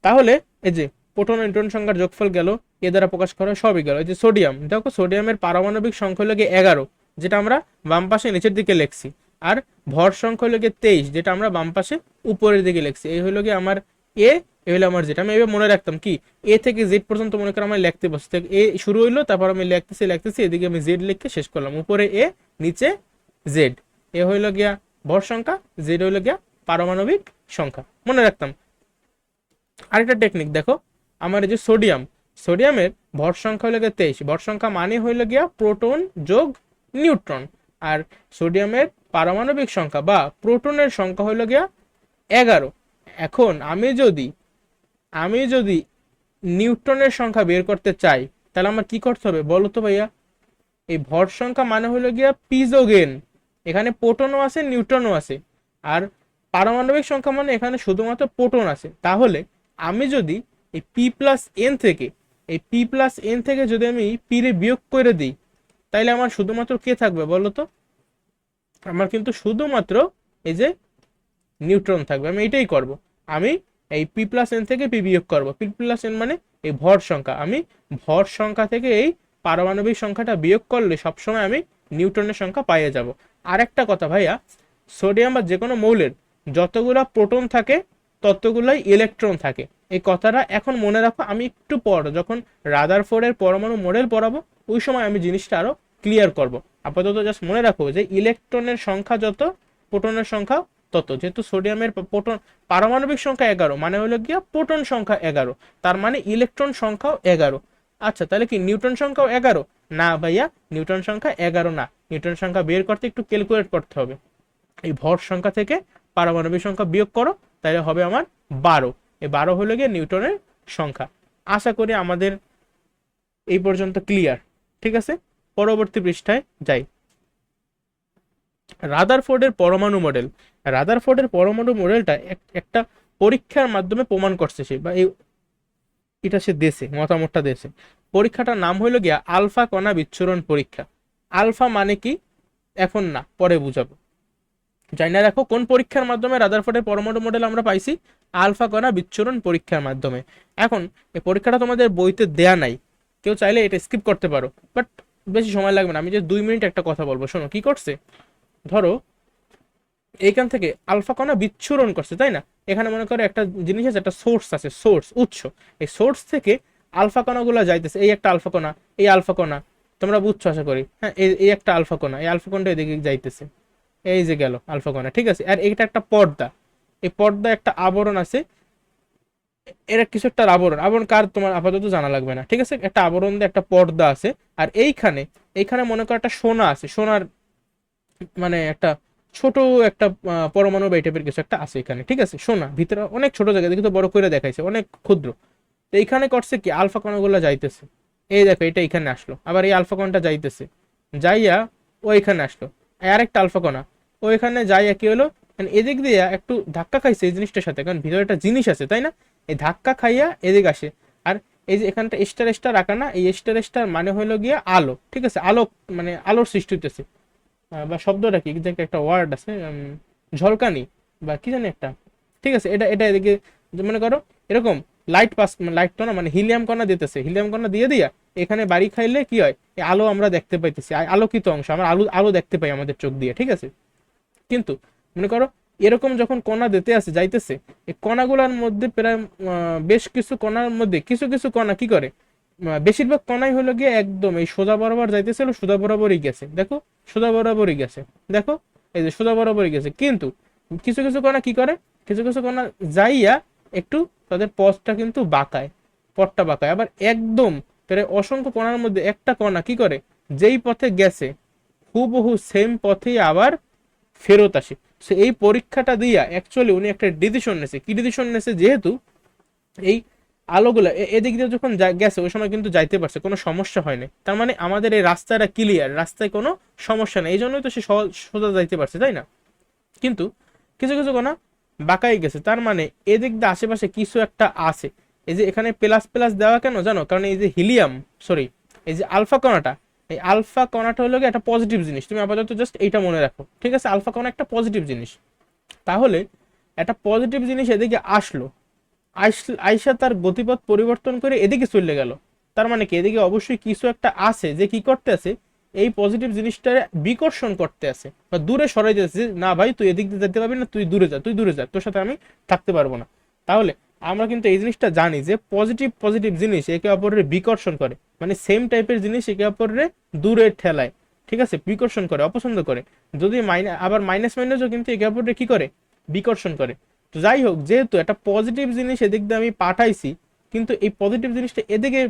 তাহলে এই যে প্রোটন নিউট্রন সংখ্যার যোগফল গেল, এ দ্বারা প্রকাশ করা সবই গেল। এই যে সোডিয়াম, দেখো সোডিয়ামের পারমাণবিক সংখ্যা হলো 11, যেটা আমরা বাম পাশে নিচের দিকে লিখছি। আর ভর সংখ্যা হলো 23, যেটা আমরা বাম পাশে উপরের দিকে লিখছি। এই হলো গিয়ে আমার এ, এ হলো আমার জেড। আমি এভাবে মনে রাখতাম কি, এ থেকে জেড পর্যন্ত মনে করো আমি লিখতে বসছি। এ শুরু হইলো, তারপর আমি লিখতেছি এদিকে আমি জেড লিখে শেষ করলাম। উপরে এ, নিচে জেড। এ হইলো গিয়া ভর সংখ্যা, জেড হইলো গিয়া পারমাণবিক সংখ্যা, মনে রাখতাম। আরেকটা টেকনিক দেখো, আমার এই যে সোডিয়ামের ভর সংখ্যা হলো 23। ভর সংখ্যা মানে হইল গিয়া প্রোটন যোগ নিউট্রন। আর সোডিয়ামের পারমাণবিক সংখ্যা বা প্রোটনের সংখ্যা হইল গিয়া 11। এখন আমি যদি নিউট্রনের সংখ্যা বের করতে চাই, তাহলে আমার কি করতে হবে বলো তো ভাইয়া? এই ভর সংখ্যা মানে হইল গিয়া পিজোগেন, এখানে প্রোটনও আছে নিউট্রনও আছে। আর পারমাণবিক সংখ্যা মানে এখানে শুধুমাত্র প্রোটন আছে। তাহলে আমি যদি এই পি প্লাস এন থেকে যদি আমি পি রে বিয়োগ করে দিই, তাইলে আমার শুধুমাত্র কে থাকবে বলো তো? আমার কিন্তু শুধুমাত্র এই যে নিউট্রন থাকবে। আমি এটাই করব, আমি এই পি প্লাস এন থেকে পি বিয়োগ করবো। পি প্লাস এন মানে এই ভর সংখ্যা, আমি ভর সংখ্যা থেকে এই পারমাণবিক সংখ্যাটা বিয়োগ করলে সবসময় আমি নিউট্রনের সংখ্যা পাইয়ে যাব। আর একটা কথা ভাইয়া, সোডিয়াম বা যে কোনো মৌলের যতগুলা প্রোটন থাকে ততগুলাই ইলেকট্রন থাকে। এই কথাটা এখন মনে রাখো, আমি একটু পর যখন রাদারফোর্ডের পরমাণু মডেল পড়াবো ওই সময় আমি জিনিসটা আরো ক্লিয়ার করব। আপাতত জাস্ট মনে রাখো যে ইলেকট্রনের সংখ্যা যত, প্রোটনের সংখ্যা তত। যেহেতু সোডিয়ামের প্রোটন পারমাণবিক সংখ্যা 11, মানে হলো গিয়া প্রোটন সংখ্যা 11, তার মানে ইলেকট্রন সংখ্যাও 11। আচ্ছা, তাহলে কি নিউট্রন সংখ্যাও 11? না ভাইয়া, নিউট্রন সংখ্যা 11 না। নিউট্রন সংখ্যা বের করতে একটু ক্যালকুলেট করতে হবে। এই ভর সংখ্যা থেকে পারমাণবিক সংখ্যা বিয়োগ করো, তাহলে হবে আমার 12। এই 12 হলো গিয়ে নিউটনের সংখ্যা। আশা করি আমাদের এই পর্যন্ত ক্লিয়ার। ঠিক আছে, পরবর্তী পৃষ্ঠায় যাই। রাদারফোর্ডের পরমাণু মডেলটা একটা পরীক্ষার মাধ্যমে প্রমাণ করছে সে, বা এটা সে দেশে মতামতটা দেশে পরীক্ষাটার নাম হইলো গিয়া আলফা কণা বিচ্ছুরণ পরীক্ষা। আলফা মানে কি এখন না, পরে বুঝাবো। জানি না, দেখো কোন পরীক্ষার মাধ্যমে রাদারফোর্ডের পরমাণু মডেল আমরা পাইছি? আলফা কণা বিচ্ছুরণ পরীক্ষার মাধ্যমে। এখন এই পরীক্ষাটা তোমাদের বইতে দেয়া নাই, কেউ চাইলে এটা স্কিপ করতে পারো, বাট বেশি সময় লাগবে না, আমি যে 2 মিনিট একটা কথা বলবো, শোনো কি করছে। ধরো এইখান থেকে আলফা কণা বিচ্ছুরণ করছে, তাই না? এখানে মনে করো একটা জিনিস আছে, একটা সোর্স আছে, সোর্স উৎস, এই সোর্স থেকে আলফা কণাগুলো যাইতেছে, এই একটা আলফা কণা, এই আলফা কণা তোমরা বুঝছো আশা করি, হ্যাঁ, এই একটা আলফা কণা, এই আলফা কণাটা এদিকে যাইতেছে, এই যে গেল আলফা কণা, ঠিক আছে। আর এটা একটা পর্দা, এই পর্দা একটা আবরণ আছে, এর কিছু একটা আবরণ, আবরণ কার তোমার আপাতত জানা লাগবে না, ঠিক আছে। একটা আবরণ দিয়ে একটা পর্দা আছে, আর এইখানে এইখানে মনে করো একটা সোনা আছে, সোনার মানে একটা ছোট একটা পরমাণু বা এই টাইপের কিছু একটা আছে এখানে, ঠিক আছে। সোনা ভিতরে অনেক ছোট জায়গা দেখি তো, বড় করে দেখাইছে, অনেক ক্ষুদ্র। তো এইখানে করছে কি, আলফা কণাগুলো যাইতেছে, এই দেখো এটা এখানে আসলো, আবার এই আলফা কণাটা যাইতেছে, যাইয়া ও এখানে আসলো, আর একটা আলফা কণা ও এখানে যাইয়া কি হলো, মানে এদিক দিয়ে একটু ধাক্কা খাইছে এই জিনিসটার সাথে, কারণ ভিতরে একটা জিনিস আছে, তাই না? এই ধাক্কা খাইয়া এদিক আসে। আর এই যে এখানটা স্টার স্টার আঁকা না, এই স্টার স্টার মানে হলো গিয়ে আলো, ঠিক আছে, আলো মানে আলোর সৃষ্টি হইতেছে। বা শব্দটা কি যে একটা ওয়ার্ড আছে, ঝলকানি বা কি জানি একটা, ঠিক আছে। এটা এটা এদিকে মনে করো এরকম লাইট পাস, লাইট তো না, মানে হিলিয়াম কণা দিতেছে, হিলিয়াম কণা দিয়ে দিয়া এখানে বাড়ি খাইলে কি হয়, এই আলো আমরা দেখতে পাইতেছি, আলোকিত অংশ, আমরা আলো আলো দেখতে পাই আমাদের চোখ দিয়ে, ঠিক আছে। কিন্তু মনে করো এরকম যখন কণা দিতে আসে যাইতেছে, এই কণাগুলোর মধ্যে প্রায় বেশ কিছু কণার মধ্যে কিছু কিছু কণা কি করে, বেশিরভাগ কণাই হলো গিয়ে একদম এই সোজা বরাবর যাইতেছিল, সোজা বরাবরই গেছে, দেখো সোজা বরাবরই গেছে, দেখো এই যে সোজা বরাবরই গেছে। কিন্তু কিছু কিছু কণা কি করে, কিছু কিছু কণা যাইয়া একটু তাদের পথটা কিন্তু বাঁকায়, পথটা বাঁকায়। আবার একদম প্রায় অসংখ্য কণার মধ্যে একটা কণা কি করে, যেই পথে গেছে হুবহু সেম পথেই আবার ফেরত আসে। সো এই পরীক্ষাটা দিয়া অ্যাকচুয়ালি উনি একটা ডিসিশন নেছে, কি ডিসিশন নেছে, যেহেতু এই আলোগুলা এদিক দিয়ে যখন গেছে ওই সময় কিন্তু যাইতে পারছে, কোনো সমস্যা হয়নি, তার মানে আমাদের এই রাস্তাটা ক্লিয়ার, রাস্তায় কোনো সমস্যা নেই, এই জন্যই তো সে সোজা যাইতে পারছে, তাই না? কিন্তু কিছু কিছু কোনো বাঁকাই গেছে, তার মানে এদিক দিয়ে আশেপাশে কিছু একটা আছে। এই যে এখানে প্লাস প্লাস দেওয়া কেন জানো, কারণ এই যে হিলিয়াম, সরি, এই যে আলফা কণাটা, এই আলফা কণাটা হলো একটা পজিটিভ জিনিস, তুমি আপাতত জাস্ট এইটা মনে রাখো, ঠিক আছে। আলফা কণা একটা পজিটিভ জিনিস, তাহলে একটা পজিটিভ জিনিস এদিকে আসলো, আইসা তার গতিপথ পরিবর্তন করে এদিকে চলে গেল, তার মানে কি এদিকে অবশ্যই কিছু একটা আছে যে কি করতে আছে, এই পজিটিভ জিনিসটা বিকর্ষণ করতে আছে বা দূরে সরাই যাচ্ছে, না ভাই তুই এদিক দিয়ে যেতে পারবি না, তুই দূরে যা, তুই দূরে যা, তোর সাথে আমি থাকতে পারবো না। তাহলে আমরা কিন্তু এই জিনিসটা জানি যে পজিটিভ পজিটিভ জিনিস একে অপরের বিকর্ষণ করে, মানে সেম টাইপের জিনিস একে অপরের দূরে ঠেলায়, ঠিক আছে, বিকর্ষণ করে, অপছন্দ করে। যদি আবার মাইনাস মাইনাসও কিন্তু একে অপরের কি করে, বিকর্ষণ করে। তো যাই হোক, যেহেতু একটা পজিটিভ জিনিস এদিক দিয়ে আমি পাঠাইছি, কিন্তু এই পজিটিভ জিনিসটা এদিকে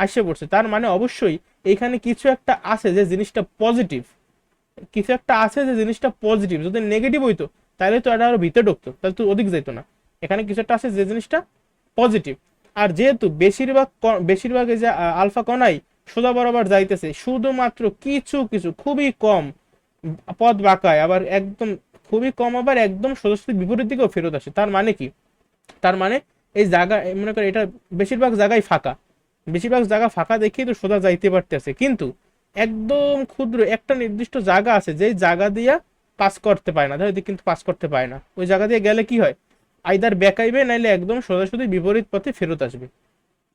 আসে পড়ছে, তার মানে অবশ্যই এখানে কিছু একটা আছে যে জিনিসটা পজিটিভ, কিছু একটা আছে যে জিনিসটা পজিটিভ। যদি নেগেটিভ হইতো তাহলে তো এটা আরো ভিতরে ঢুকতো, তাহলে তো ওদিক যাইতো না। এখানে কিছু একটা আছে যে জিনিসটা পজিটিভ। আর যেহেতু বেশিরভাগ এই যে আলফা কণাই সোজা বরাবর যাইতেছে, শুধুমাত্র কিছু কিছু খুবই কম পথ বাঁকায়, আবার একদম খুবই কম আবার একদম সোজাসুজি বিপরীত দিকেও ফেরত আসে। তার মানে কি, তার মানে এই জায়গা মনে করে এটা বেশিরভাগ জায়গায় ফাঁকা, বেশিরভাগ জায়গা ফাঁকা দেখেই তো সোজা যাইতে পারতেছে। কিন্তু একদম ক্ষুদ্র একটা নির্দিষ্ট জায়গা আছে যে জায়গা দিয়া পাস করতে পারে না, ধর কিন্তু পাস করতে পারে না, ওই জায়গা দিয়ে গেলে কি হয়, আইদার বেকাইবে নাইলে একদম সোজাসুজি বিপরীত পথে ফেরত আসবে,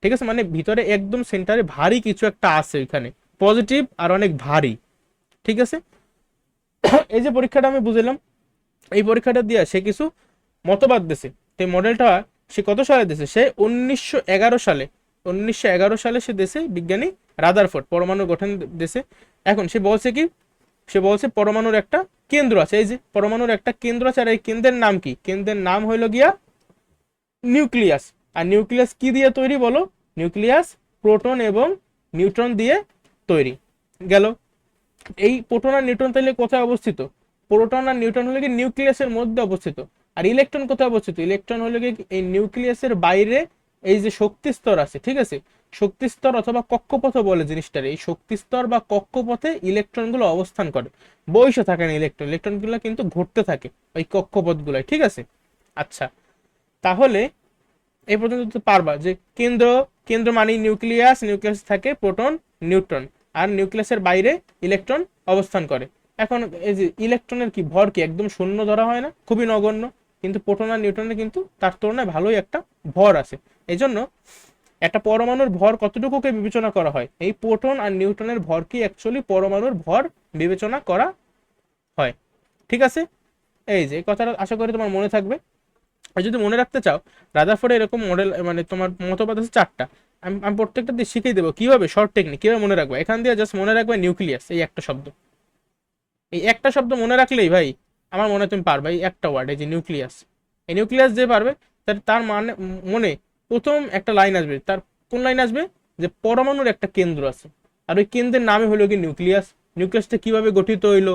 ঠিক আছে। মানে ভিতরে একদম সেন্টারে ভারী কিছু একটা আছে ওইখানে, পজিটিভ আর অনেক ভারী, ঠিক আছে। এই যে পরীক্ষাটা আমি বুঝলাম, এই পরীক্ষাটা দিয়ে সে কিছু মতবাদ দিছে। এই মডেলটা সে কত সালে দিছে, সে 1911 সালে, 1911 সালে সে দেশে বিজ্ঞানী রাদারফোর্ড পরমাণু গঠন দেশে। এখন সে বলছে কি, সে বলছে পরমাণুর একটা কেন্দ্র আছে, এই যে পরমাণুর একটা কেন্দ্র আছে, আর এই কেন্দ্রের নাম কি, কেন্দ্রের নাম হইলো গিয়া নিউক্লিয়াস। আর নিউক্লিয়াস কি দিয়ে তৈরি বলো, নিউক্লিয়াস প্রোটন এবং নিউট্রন দিয়ে তৈরি। গেল, এই প্রোটন আর নিউট্রন তাহলে কোথায় অবস্থিত, প্রোটন আর নিউট্রন হলো কি নিউক্লিয়াসের মধ্যে অবস্থিত। আর ইলেকট্রন কোথায় অবস্থিত, ইলেকট্রন হলো কি এই নিউক্লিয়াসের বাইরে, এই যে শক্তি স্তর আছে, ঠিক আছে, শক্তি স্তর অথবা কক্ষপথ বলে জিনিসটার, এই শক্তি স্তর বা কক্ষপথে ইলেকট্রন গুলো অবস্থান করে, বসে থাকে না ইলেকট্রন, ইলেকট্রন গুলো কিন্তু ঘুরতে থাকে ওই কক্ষপথ গুলাই, ঠিক আছে। আচ্ছা, তাহলে এই পর্যন্ত তো পারবা যে কেন্দ্র কেন্দ্র মানেই নিউক্লিয়াস, নিউক্লিয়াস থাকে প্রোটন নিউট্রন, আর নিউক্লিয়াসের বাইরে ইলেকট্রন অবস্থান করে। এখন এই যে ইলেকট্রনের কি ভর কি একদম শূন্য ধরা হয় না, খুবই নগণ্য, কিন্তু প্রোটন আর নিউট্রনের কিন্তু তার তুলনায় ভালোই একটা ভর আছে। এই জন্য একটা পরমাণুর ভর কতটুকুকে বিবেচনা করা হয়, এই প্রোটন আর নিউট্রনের ভরকে অ্যাকচুয়ালি পরমাণুর ভর বিবেচনা করা হয়। ঠিক আছে, এই যে কথাটা আশা করি তোমার মনে থাকবে। আর যদি মনে রাখতে চাও, রাদারফোর্ডে এরকম মডেল মানে তোমার মতবাদ আছে 4টা। আমি প্রত্যেকটা দিয়ে শিখিয়ে দেবো কিভাবে, শর্ট টেকনিক কিভাবে মনে রাখবো। এখান দিয়ে জাস্ট মনে রাখবে নিউক্লিয়াস, এই একটা শব্দ, এই একটা শব্দ মনে রাখলেই ভাই আমার মনে তুমি পারবে। এই একটা ওয়ার্ড, এই যে নিউক্লিয়াস, এই নিউক্লিয়াস যে পারবে তার মানে মনে প্রথম একটা লাইন আসবে। তার কোন লাইন আসবে, যে পরমাণুর একটা কেন্দ্র আছে, আর ওই কেন্দ্রের নামে হলো কি নিউক্লিয়াস। নিউক্লিয়াসটা কিভাবে গঠিত হইলো,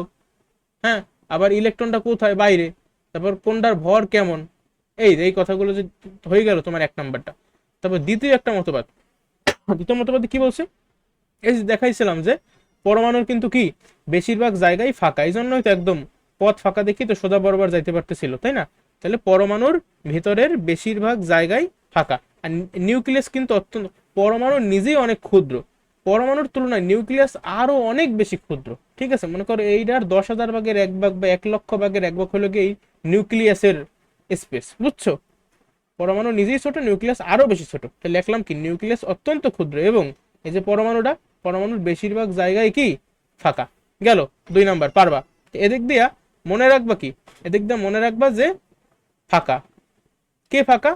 হ্যাঁ, আবার ইলেকট্রনটা কোথায়, বাইরে, তারপর কোনটার ভর কেমন, এই কথাগুলো যে হয়ে গেল তোমার 1 নাম্বারটা। তারপর দ্বিতীয় একটা মতবাদ, দ্বিতীয় মতবাদে কি বলছে, এই যে দেখাইছিলাম যে পরমাণুর কিন্তু কি বেশিরভাগ জায়গায় ফাঁকা, এই জন্যই তো একদম পথ ফাঁকা দেখি তো সোজা বরাবর যাইতে পারতেছিল, তাই না? তাহলে পরমাণুর ভিতরের বেশিরভাগ জায়গায় ফাঁকা। আর নিউক্লিয়াস কিন্তু অত্যন্ত, পরমাণু নিজেই অনেক ক্ষুদ্র, পরমাণুর তুলনায় নিউক্লিয়াস আরো অনেক বেশি ক্ষুদ্র। ঠিক আছে, মনে করো এইটার 10,000 ভাগের 1 ভাগ বা 1,00,000 ভাগের 1 ভাগ হলো গিয়ে নিউক্লিয়াসের স্পেস, বুঝছো? পরমাণু নিজেই ছোট, নিউক্লিয়াস আরো বেশি ছোট। তাহলে লিখলাম কি, নিউক্লিয়াস অত্যন্ত ক্ষুদ্র এবং এই যে পরমাণুটা, পরমাণুর বেশিরভাগ জায়গায় কি ফাঁকা। গেল 2 নাম্বার, পারবা। এদিক দিয়া মনে রাখবা কি, এদিক দিয়ে মনে রাখবা যে ফাঁকা, কে ফাঁকা,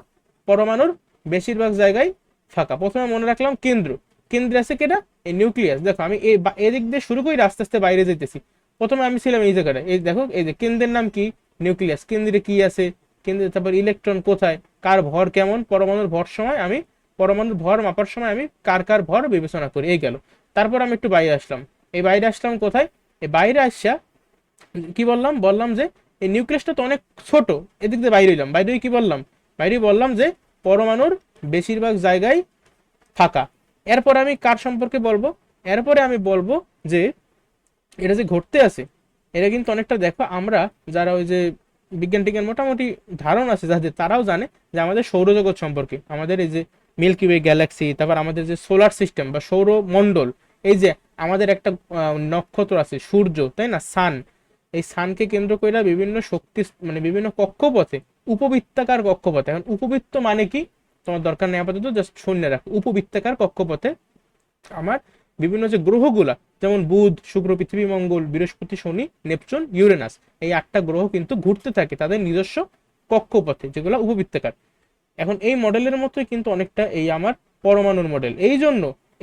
পরমাণুর বেশিরভাগ জায়গায় ফাঁকা। প্রথমে মনে রাখলাম কেন্দ্র, কেন্দ্রে আছে কেটা, এই নিউক্লিয়াস। দেখো আমি এদিক দিয়ে শুরু করি, আস্তে আস্তে বাইরে যেতেছি। প্রথমে আমি ছিলাম এই জায়গাটা, এই দেখো এই যে কেন্দ্রের নাম কি, নিউক্লিয়াস। কেন্দ্রে কি আছে, কেন্দ্রে, তারপর ইলেকট্রন কোথায়, কার ভর কেমন, পরমাণুর ভর সময় আমি, পরমাণুর ভর মাপার সময় আমি কার কার ভর বিবেচনা করি, এই গেল। তারপর আমি একটু বাইরে আসলাম, এই বাইরে আসলাম কোথায়, এই বাইরে আসা কি বললাম, বললাম যে এই নিউক্লিয়াসটা তো অনেক ছোট, এদিক দিয়ে বাইরে এলাম, বাইরে কি বললাম, বাইরে বললাম যে পরমাণুর বেশিরভাগ জায়গায় ফাঁকা। এরপর আমি কার সম্পর্কে বলবো, এরপরে আমি বলবো যে এটা যে ঘটতে আছে, এটা কিন্তু অনেকটা, দেখো আমরা যারা ওই যে বিজ্ঞান টিজ্ঞান মোটামুটি ধারণা আছে যাদের, তারাও জানে যে আমাদের সৌরজগৎ সম্পর্কে, আমাদের এই যে মিল্কি ওয়ে গ্যালাক্সি, তারপর আমাদের যে সোলার সিস্টেম বা সৌরমণ্ডল, এই যে আমাদের একটা নক্ষত্র আছে সূর্য, তাই না, সান। এই সানকে কেন্দ্র করে বিভিন্ন শক্তি মানে বিভিন্ন কক্ষপথে, উপবৃত্তাকার কক্ষপথে। এখন উপবৃত্ত মানে কি তোমার দরকার নেই আপাতত, জাস্ট শুনে রাখো। উপবৃত্তাকার কক্ষপথে আমার বিভিন্ন যে গ্রহগুলা, যেমন বুধ, শুক্র, পৃথিবী, মঙ্গল, বৃহস্পতি, শনি, নেপচুন, ইউরেনাস, এই 8টা গ্রহ কিন্তু ঘুরতে থাকে তাদের নিজস্ব কক্ষপথে, যেগুলো উপবৃত্তাকার। এখন এই মডেলের মতোই কিন্তু অনেকটা এই আমার পরমাণুর মডেল।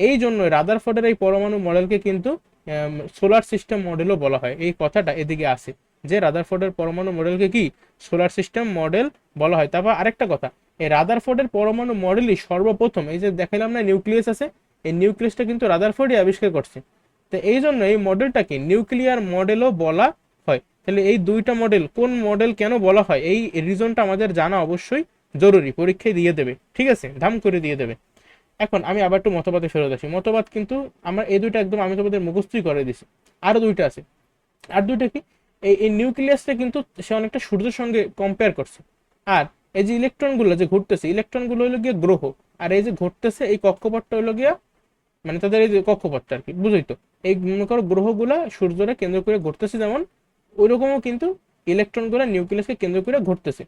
এই জন্য রাদারফোর্ডের এই পরমাণু মডেলকে কিন্তু সোলার সিস্টেম মডেলও বলা হয়। এই কথাটা এদিকে আসে যে রাদারফোর্ডের পরমাণু মডেলকে কি সোলার সিস্টেম মডেল বলা হয়। তারপর আরেকটা কথা, এই রাদারফোর্ডের পরমাণু মডেলই সর্বপ্রথম, এই যে দেখালাম না নিউক্লিয়াস আছে, এই নিউক্লিয়াসটা কিন্তু রাদারফোর্ডই আবিষ্কার করছে। তো এই জন্য এই মডেলটাকে নিউক্লিয়ার মডেলও বলা হয়। তাহলে এই দুইটা মডেল, কোন মডেল কেন বলা হয়, এই রিজনটা আমাদের জানা অবশ্যই জরুরি, পরীক্ষায় দিয়ে দেবে, ঠিক আছে, ধাম করে দিয়ে দেবে। এখন আমি আবার একটু মতবাদে ফেরত আসি। মতবাদ কিন্তু আমরা এই দুইটা একদম আমি তোমাদের মুখস্থই করে দিছি, আরো দুইটা আছে। আর দুইটা কি, এই নিউক্লিয়াসটা কিন্তু সে অনেকটা সূর্যের সঙ্গে কম্পেয়ার করছে। আর এই যে ইলেকট্রনগুলো যে ঘুরতেছে, ইলেকট্রনগুলো হলো গিয়ে গ্রহ, আর এই যে ঘুরতেছে এই কক্ষপথটা হলো গিয়া মানে তাদের এই যে কক্ষপথটা আর কি, বুঝই তো। এই মনে করো গ্রহগুলা সূর্যরে কেন্দ্র করে ঘুরতেছে, যেমন ওইরকমও কিন্তু ইলেকট্রনগুলো নিউক্লিয়াসকে কেন্দ্র করে ঘুরতেছে।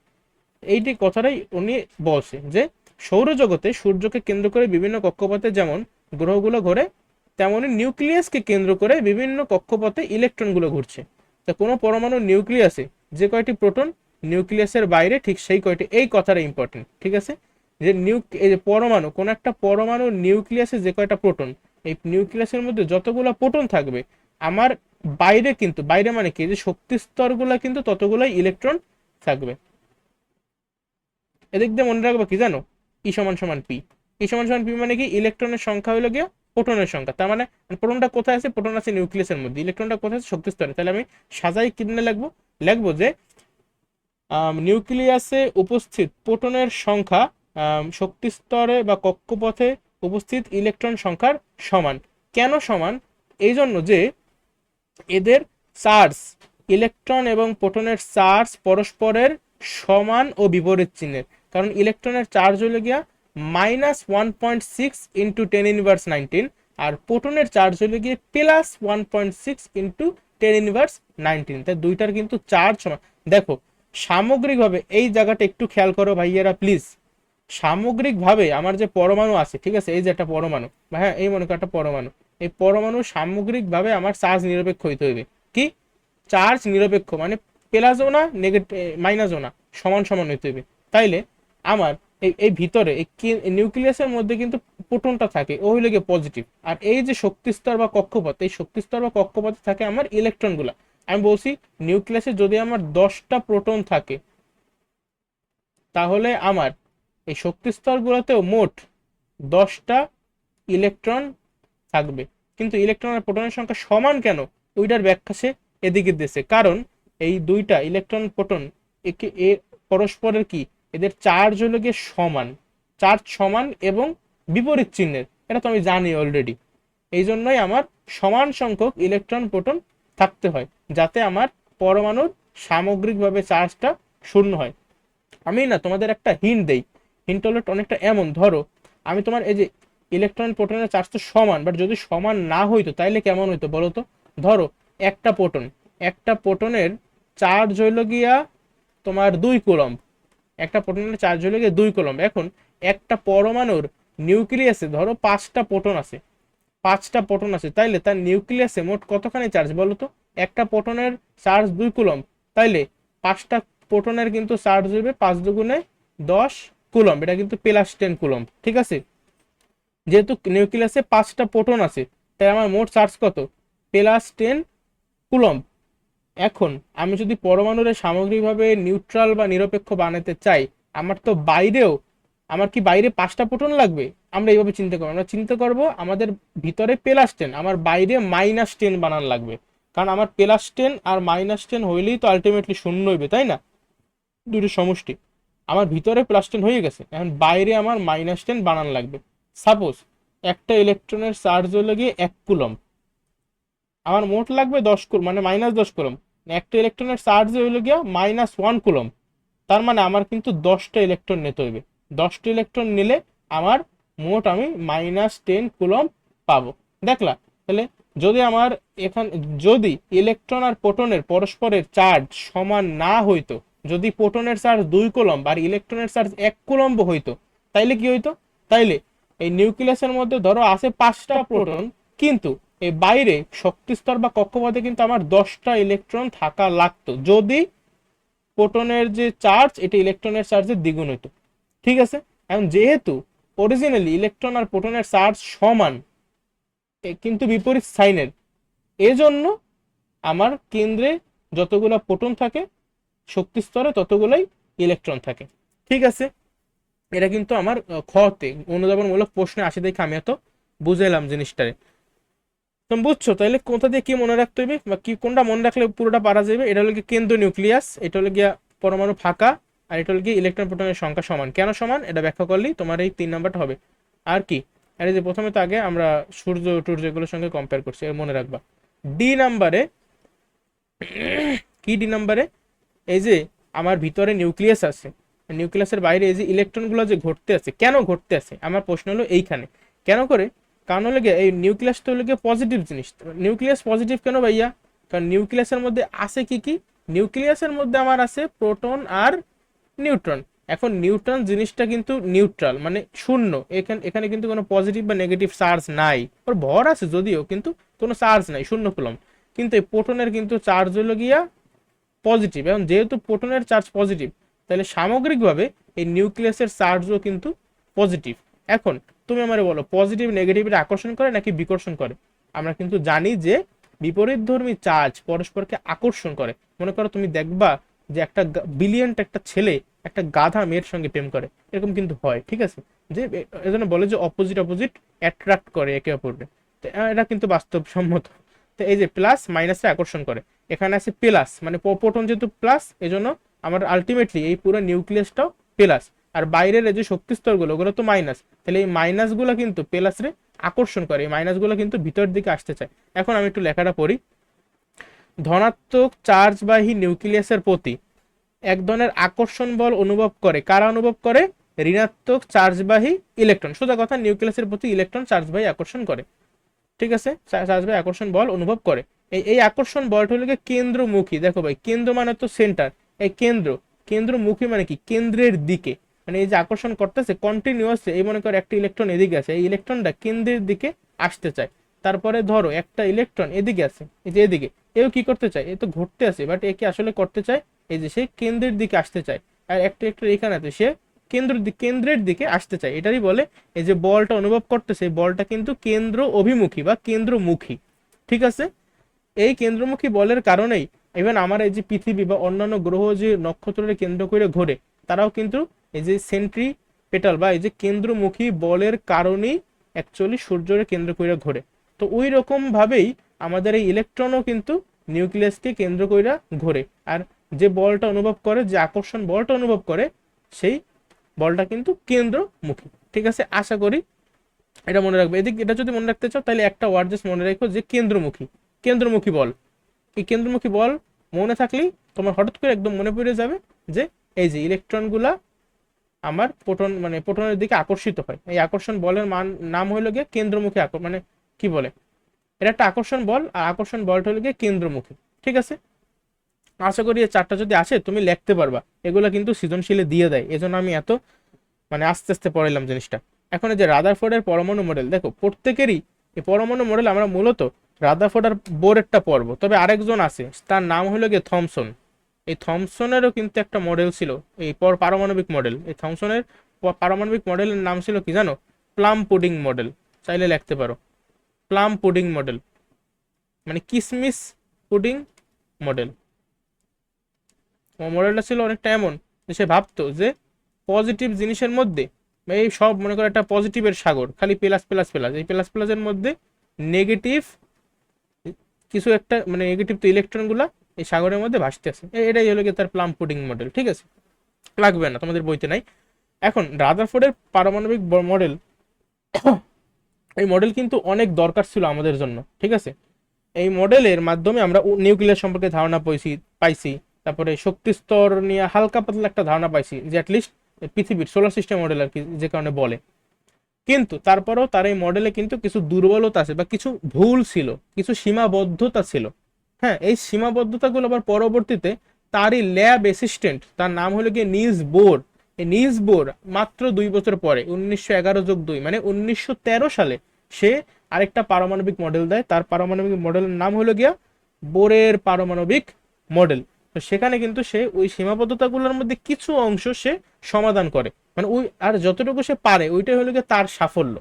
এইটি কথাটাই উনি বলছে যে সৌরজগতে সূর্যকে কেন্দ্র করে বিভিন্ন কক্ষপথে যেমন গ্রহগুলো ঘোরে, তেমনি নিউক্লিয়াসকে কেন্দ্র করে বিভিন্ন কক্ষপথে ইলেকট্রনগুলো ঘুরছে। তা কোনো পরমাণু নিউক্লিয়াসে যে কয়টি প্রোটন, নিউক্লিয়াসের বাইরে ঠিক সেই কয়টি, এই কথাটা ইম্পর্টেন্ট, ঠিক আছে। যে এই যে পরমাণু, কোন একটা পরমাণু নিউক্লিয়াসে যে কয়টা প্রোটন, এই নিউক্লিয়াসের মধ্যে যতগুলো প্রোটন থাকবে, আমার বাইরে কিন্তু, বাইরে মানে কি, যে শক্তি স্তরগুলো কিন্তু ততগুলোই ইলেকট্রন থাকবে। এদিক দিয়ে মনে রাখবো কি জানো, ই সমান সমান পি। ই সমান সমান পি মানে কি, ইলেকট্রনের সংখ্যা হলো গিয়ে প্রোটনের সংখ্যা। তার মানে প্রোটনটা কোথায় আছে, প্রোটন আছে নিউক্লিয়াসের মধ্যে, ইলেকট্রনটা কোথায় আছে শক্তি স্তরে। তাহলে আমি সাজাই কিনে লিখবো, লিখবো যে নিউক্লিয়াসে উপস্থিত প্রোটনের সংখ্যা শক্তি স্তরে বা কক্ষপথে উপস্থিত ইলেকট্রন সংখ্যার সমান। কেন সমান, এই জন্য যে এদের চার্জ, ইলেকট্রন এবং প্রোটনের চার্জ পরস্পরের সমান ও বিপরীত চিহ্নের। কারণ ইলেকট্রনের চার্জ হলে গিয়া -1.6 ইন্টু 10^19, আর প্রোটনের চার্জ হলো গিয়ে +1.6 ইন্টু 10^19। তাই দুইটার কিন্তু চার্জ সমান। দেখো সামগ্রিকভাবে এই জায়গাটা একটু খেয়াল করো ভাইয়েরা প্লিজ। সামগ্রিকভাবে আমার যে পরমাণু আছে, ঠিক আছে, এই যে একটা পরমাণু, হ্যাঁ এই মনে করো একটা পরমাণু, এই পরমাণু সামগ্রিকভাবে আমার চার্জ নিরপেক্ষ হইতে হবে। কি চার্জ নিরপেক্ষ মানে প্লাসও না নেগেটিভ মাইনাসও না, সমান সমান হইতে হবে। তাইলে আমার এই এই ভিতরে এই নিউক্লিয়াসের মধ্যে কিন্তু প্রোটনটা থাকে, ও হইলে গিয়ে পজিটিভ। আর এই যে শক্তিস্তর বা কক্ষপথ, এই শক্তিস্তর বা কক্ষপথে থাকে আমার ইলেকট্রনগুলা। আমি বলছি নিউক্লিয়াসে যদি আমার 10টা প্রোটন থাকে, তাহলে আমার এই শক্তিস্তরগুলোতেও মোট 10টা ইলেকট্রন থাকবে। কিন্তু ইলেকট্রন আর প্রোটনের সংখ্যা সমান কেন, ওইটার ব্যাখ্যা সে এদিকে দিয়েছে। কারণ এই দুইটা ইলেকট্রন প্রোটন একে পরস্পরের কি, এদের চার্জ হলো গিয়ে সমান, চার্জ সমান এবং বিপরীত চিহ্নের, এটা তো আমি জানি অলরেডি। এই জন্যই আমার সমান সংখ্যক ইলেকট্রন প্রোটন থাকতে হয়, যাতে আমার পরমাণুর সামগ্রিকভাবে চার্জটা শূন্য হয়। আমি না তোমাদের একটা হিন্ট দেই, হিন্ট হলো অনেকটা এমন, ধরো আমি তোমার এই যে ইলেকট্রন প্রোটনের চার্জ তো সমান, বাট যদি সমান না হইতো তাইলে কেমন হইতো বলো তো। ধরো একটা প্রোটনের চার্জ হইল গিয়া তোমার 2 কুলম্ব, একটা প্রোটনের চার্জ হইল গিয়ে 2 কুলম্ব। এখন একটা পরমাণুর নিউক্লিয়াসে ধরো 5টা প্রোটন আছে, তাইলে তার নিউক্লিয়াসে মোট কতখানি চার্জ বলো তো। একটা প্রোটনের চার্জ 2 কুলম্ব, তাইলে 5টা প্রোটনের কিন্তু চার্জ হইবে 5 × 2 = 10 কুলম্ব, এটা কিন্তু +10 কুলম্ব, ঠিক আছে। যেহেতু নিউক্লিয়াসে 5টা প্রোটন আছে, তাই আমার মোট চার্জ কত, +10 কুলম্ব। এখন আমি যদি পরমাণুর সামগ্রিকভাবে নিউট্রাল বা নিরপেক্ষ বানাতে চাই, আমার তো বাইরেও, আমার কি বাইরে 5টা প্রোটন লাগবে। আমরা এইভাবে চিন্তা করবো, আমরা চিন্তা করব আমাদের ভিতরে +10, আমার বাইরে -10 বানান লাগবে। কারণ আমার +10 আর -10 হইলেই তো আলটিমেটলি শূন্য হইবে, তাই না, দুটোর সমষ্টি। আমার ভিতরে +10 হয়ে গেছে, এখন বাইরে আমার -10 বানান লাগবে। সাপোজ একটা ইলেকট্রনের চার্জ হলো গিয়ে 1 কুলম্ব, আমার মোট লাগবে 10 কুলম্ব মানে -10 কুলম্ব। একটা ইলেকট্রনের চার্জ হইলো গিয়া -1 কুলম্ব, তার মানে আমার কিন্তু 10টা ইলেকট্রন নিতে হইবে। 10টা ইলেকট্রন নিলে আমার মোট আমি -10 কুলম্ব পাবো। দেখলা, তাহলে যদি আমার এখানে যদি ইলেকট্রন আর প্রোটনের পরস্পরের চার্জ সমান না হইতো, যদি প্রোটনের চার্জ 2 কুলম্ব আর ইলেকট্রনের চার্জ 1 কুলম্ব হইতো, তাইলে কি হইতো, তাইলে এই নিউক্লিয়াসের মধ্যে ধরো আছে 5টা প্রোটন, কিন্তু এই বাইরে শক্তিস্তর বা কক্ষপথে কিন্তু আমার 10টা ইলেকট্রন থাকা লাগতো, যদি প্রোটনের যে চার্জ এটা ইলেকট্রনের চার্জের দ্বিগুণ হইতো, ঠিক আছে। এখন যেহেতু অরিজিনালি ইলেকট্রন আর প্রোটনের চার্জ সমান কিন্তু বিপরীত সাইনের, এজন্য আমার কেন্দ্রে যতগুলো প্রোটন থাকে শক্তিস্তরে ততগুলোই ইলেকট্রন থাকে, ঠিক আছে। এটা কিন্তু আমার খতে অনুধাবনমূলক প্রশ্নে আসে, দেখে আমি এত বুঝাইলাম জিনিসটারে। তুমি বুঝছো তাহলে কোথা দিয়ে কি মনে রাখতে হবে বা কি কোনটা মনে রাখলে পুরোটা পারা যাবে। এটা হলো গিয়ে কেন্দ্র নিউক্লিয়াস, এটা হলো গিয়া পরমাণু ফাঁকা, আর এটা হলো গিয়ে ইলেকট্রন প্রোটনের সংখ্যা সমান। কেন সমান এটা ব্যাখ্যা করলেই তোমার এই 3 নাম্বারটা হবে। আর কি, আর এই যে প্রথমে তো আগে আমরা সূর্য টুর্য এগুলোর সঙ্গে কম্পেয়ার করছি, মনে রাখবা। ডি নাম্বারে, কি ডি নাম্বারে, এই যে আমার ভিতরে নিউক্লিয়াস আছে, নিউক্লিয়াসের বাইরে এই যে ইলেকট্রনগুলো যে ঘটতে আছে, কেন ঘটতে আছে, আমার প্রশ্ন হলো এইখানে কেন করে। কারণ হলো গিয়ে এই নিউক্লিয়াস তো হলো গিয়ে পজিটিভ জিনিস। নিউক্লিয়াস পজিটিভ কেন ভাইয়া, কারণ নিউক্লিয়াসের মধ্যে আছে কি কি, নিউক্লিয়াসের মধ্যে আমার আছে প্রোটন আর নিউট্রন। এখন নিউট্রন জিনিসটা কিন্তু নিউট্রাল মানে শূন্য, এখানে এখানে কিন্তু কোনো পজিটিভ বা নেগেটিভ চার্জ নাই, ওর ভর আছে যদিও কিন্তু কোনো চার্জ নাই, 0 কুলম্ব। কিন্তু এই প্রোটনের কিন্তু চার্জ হলো গিয়া পজিটিভ, এবং যেহেতু প্রোটনের চার্জ পজিটিভ, তাহলে সামগ্রিকভাবে এই নিউক্লিয়াসের চার্জও কিন্তু পজিটিভ। এখন তুমি আমারে বলো পজিটিভ নেগেটিভটা আকর্ষণ করে নাকি বিকর্ষণ করে। আমরা কিন্তু জানি যে বিপরীতধর্মী চার্জ পরস্পরকে আকর্ষণ করে। মনে করো তুমি দেখবা যে একটা বিলিয়ন্ট একটা ছেলে একটা গাধা মেয়ের সঙ্গে প্রেম করে, এরকম কিন্তু হয়, ঠিক আছে। যে এজন্য বলে যে অপোজিট অপোজিট অ্যাট্রাক্ট করে একে অপরকে, তো এটা কিন্তু বাস্তবসম্মত। তো এই যে প্লাস মাইনাসে আকর্ষণ করে, এখানে আছে প্লাস মানে প্রোটন যেহেতু প্লাস, এজন্য আমার আলটিমেটলি এই পুরো নিউক্লিয়াসটাও প্লাস। আর বাইরের এই যে শক্তি স্তরগুলো ওগুলো তো মাইনাস, তাহলে এই মাইনাসগুলো কিন্তু প্লাসরে আকর্ষণ করে, এই মাইনাসগুলো কিন্তু ভিতরের দিকে আসতে চায়। এখন আমি একটু লেখাটা পড়ি। ধনাত্মক চার্জবাহী নিউক্লিয়াসের প্রতি এক ধরনের আকর্ষণ বল অনুভব করে, কারা অনুভব করে, ঋণাত্মক চার্জবাহী ইলেকট্রন, সোজা কথা নিউক্লিয়াসের প্রতি ইলেকট্রন চার্জবাহী আকর্ষণ করে, ঠিক আছে, চার্জবাহী আকর্ষণ বল অনুভব করে। এই আকর্ষণ বলটা হলো কেন্দ্রমুখী। দেখো ভাই, কেন্দ্র মানে তো সেন্টার, এই কেন্দ্রমুখী মানে কি, কেন্দ্রের দিকে, মানে এই যে আকর্ষণ করতেছে কন্টিনিউয়াস, এই মনে করো একটা ইলেকট্রন এদিকে আছে, এই ইলেকট্রনটা কেন্দ্রের দিকে আসতে চায়। তারপরে ধরো একটা ইলেকট্রন এদিকে আছে, এই যে এদিকে, এও কি করতে চায়, এ তো ঘুরতে আছে, বাট এ কি আসলে করতে চায়, এই যে সে কেন্দ্রের দিকে আসতে চায়। আর একটা ইলেকট্রন এখানে আছে, সে কেন্দ্রের দিকে আসতে চায়। এটারই বলে এই যে বলটা অনুভব করতেছে, এই বলটা কিন্তু কেন্দ্র অভিমুখী বা কেন্দ্রমুখী, ঠিক আছে। এই কেন্দ্রমুখী বলের কারণেই ইভেন আমার এই যে পৃথিবী বা অন্যান্য গ্রহ যে নক্ষত্রের কেন্দ্র করে ঘোরে, তারাও কিন্তু এই যে সেন্ট্রিপেটাল বা এই যে কেন্দ্রমুখী বলের কারণেই অ্যাকচুয়ালি সূর্যের কেন্দ্র করে ঘোরে। তো ওই রকম ভাবেই আমাদের এই ইলেকট্রনও কিন্তু নিউক্লিয়াসকে কেন্দ্র করে ঘোরে। আর যে বলটা অনুভব করে, যে আকর্ষণ বলটা অনুভব করে, সেই বলটা কিন্তু কেন্দ্রমুখী, ঠিক আছে। আশা করি এটা মনে রাখবে। এদিকে এটা যদি মনে রাখতে চাও তাহলে একটা ওয়ার্ড জাস্ট মনে রাখো, যে কেন্দ্রমুখী, কেন্দ্রমুখী বল। এই কেন্দ্রমুখী বল মনে থাকলেই তোমার হঠাৎ করে একদম মনে পড়ে যাবে যে এই যে ইলেকট্রনগুলা আমার প্রোটনের দিকে আকর্ষিত হয়। এই আকর্ষণ বলের নাম হলো গিয়ে কেন্দ্রমুখী মানে কি বলে, এটা একটা আকর্ষণ বল, আর আকর্ষণ বলটা হলো গিয়ে কেন্দ্রমুখী, ঠিক আছে। আশা করি এই চারটা যদি আসে তুমি লিখতে পারবা। এগুলো কিন্তু সৃজনশীলে দিয়ে দেয়, এজন্য আমি এত আস্তে আস্তে পড়াইলাম জিনিসটা। এখন এই যে রাদারফোর্ডের পরমাণু মডেল, দেখো প্রত্যেকেরই এই পরমাণু মডেল আমরা মূলত রাদারফোর্ড আর বোরেরটা পড়বো, তবে আরেকজন আছে, তার নাম হলো গিয়ে থমসন। এই থমসনেরও কিন্তু একটা মডেল ছিল, এই পারমাণবিক মডেল। এই থমসনের পারমাণবিক মডেলের নাম ছিল কি জানো, প্লাম পুডিং মডেল। চাইলে লিখতে পারো প্লাম পুডিং মডেল, মানে কিসমিস পুডিং মডেল। মডেলটা ছিল অনেকটা এমন যে সে ভাবতো যে পজিটিভ জিনিসের মধ্যে, এই সব মনে করো একটা পজিটিভের সাগর, খালি প্লাস প্লাস প্লাস, এই প্লাস প্লাসের মধ্যে নেগেটিভ কিছু একটা, মানে নেগেটিভ তো ইলেকট্রন গুলা এই সাগরের মধ্যে ভাসতে আছে। এটাই হলো গিয়ে তার প্লাম পুডিং মডেল, ঠিক আছে। লাগবে না, তোমাদের বইতে নাই। এখন রাদারফোর্ডের পারমাণবিক মডেল, এই মডেল কিন্তু অনেক দরকার ছিল আমাদের জন্য, ঠিক আছে। এই মডেলের মাধ্যমে আমরা নিউক্লিয়ার সম্পর্কে ধারণা পাইছি, তারপরে শক্তি স্তর নিয়ে হালকা পাতলা একটা ধারণা পাইছি, যে অ্যাটলিস্ট পৃথিবীর সোলার সিস্টেম মডেল আর কি, যে কারণে বলে। কিন্তু তারপরেও তার এই মডেলে কিন্তু কিছু দুর্বলতা আছে বা কিছু ভুল ছিল, কিছু সীমাবদ্ধতা ছিল। হ্যাঁ, এই সীমাবদ্ধতাগুলো আবার পরবর্তীতে তারই ল্যাব অ্যাসিস্ট্যান্ট, তার নাম হলো গিয়ে নিলস বোর। এই নিলস বোর মাত্র 2 বছর পরে 1911+2 মানে 1913 সালে সে আরেকটা পারমাণবিক মডেল দেয়। তার পারমাণবিক মডেলের নাম হলো গিয়া বোরের পারমাণবিক মডেল। তো সেখানে কিন্তু সে ওই সীমাবদ্ধতাগুলোর মধ্যে কিছু অংশ সে সমাধান করে, মানে ওই আর যতটুকু সে পারে ওইটাই হলো গিয়ে তার সাফল্য।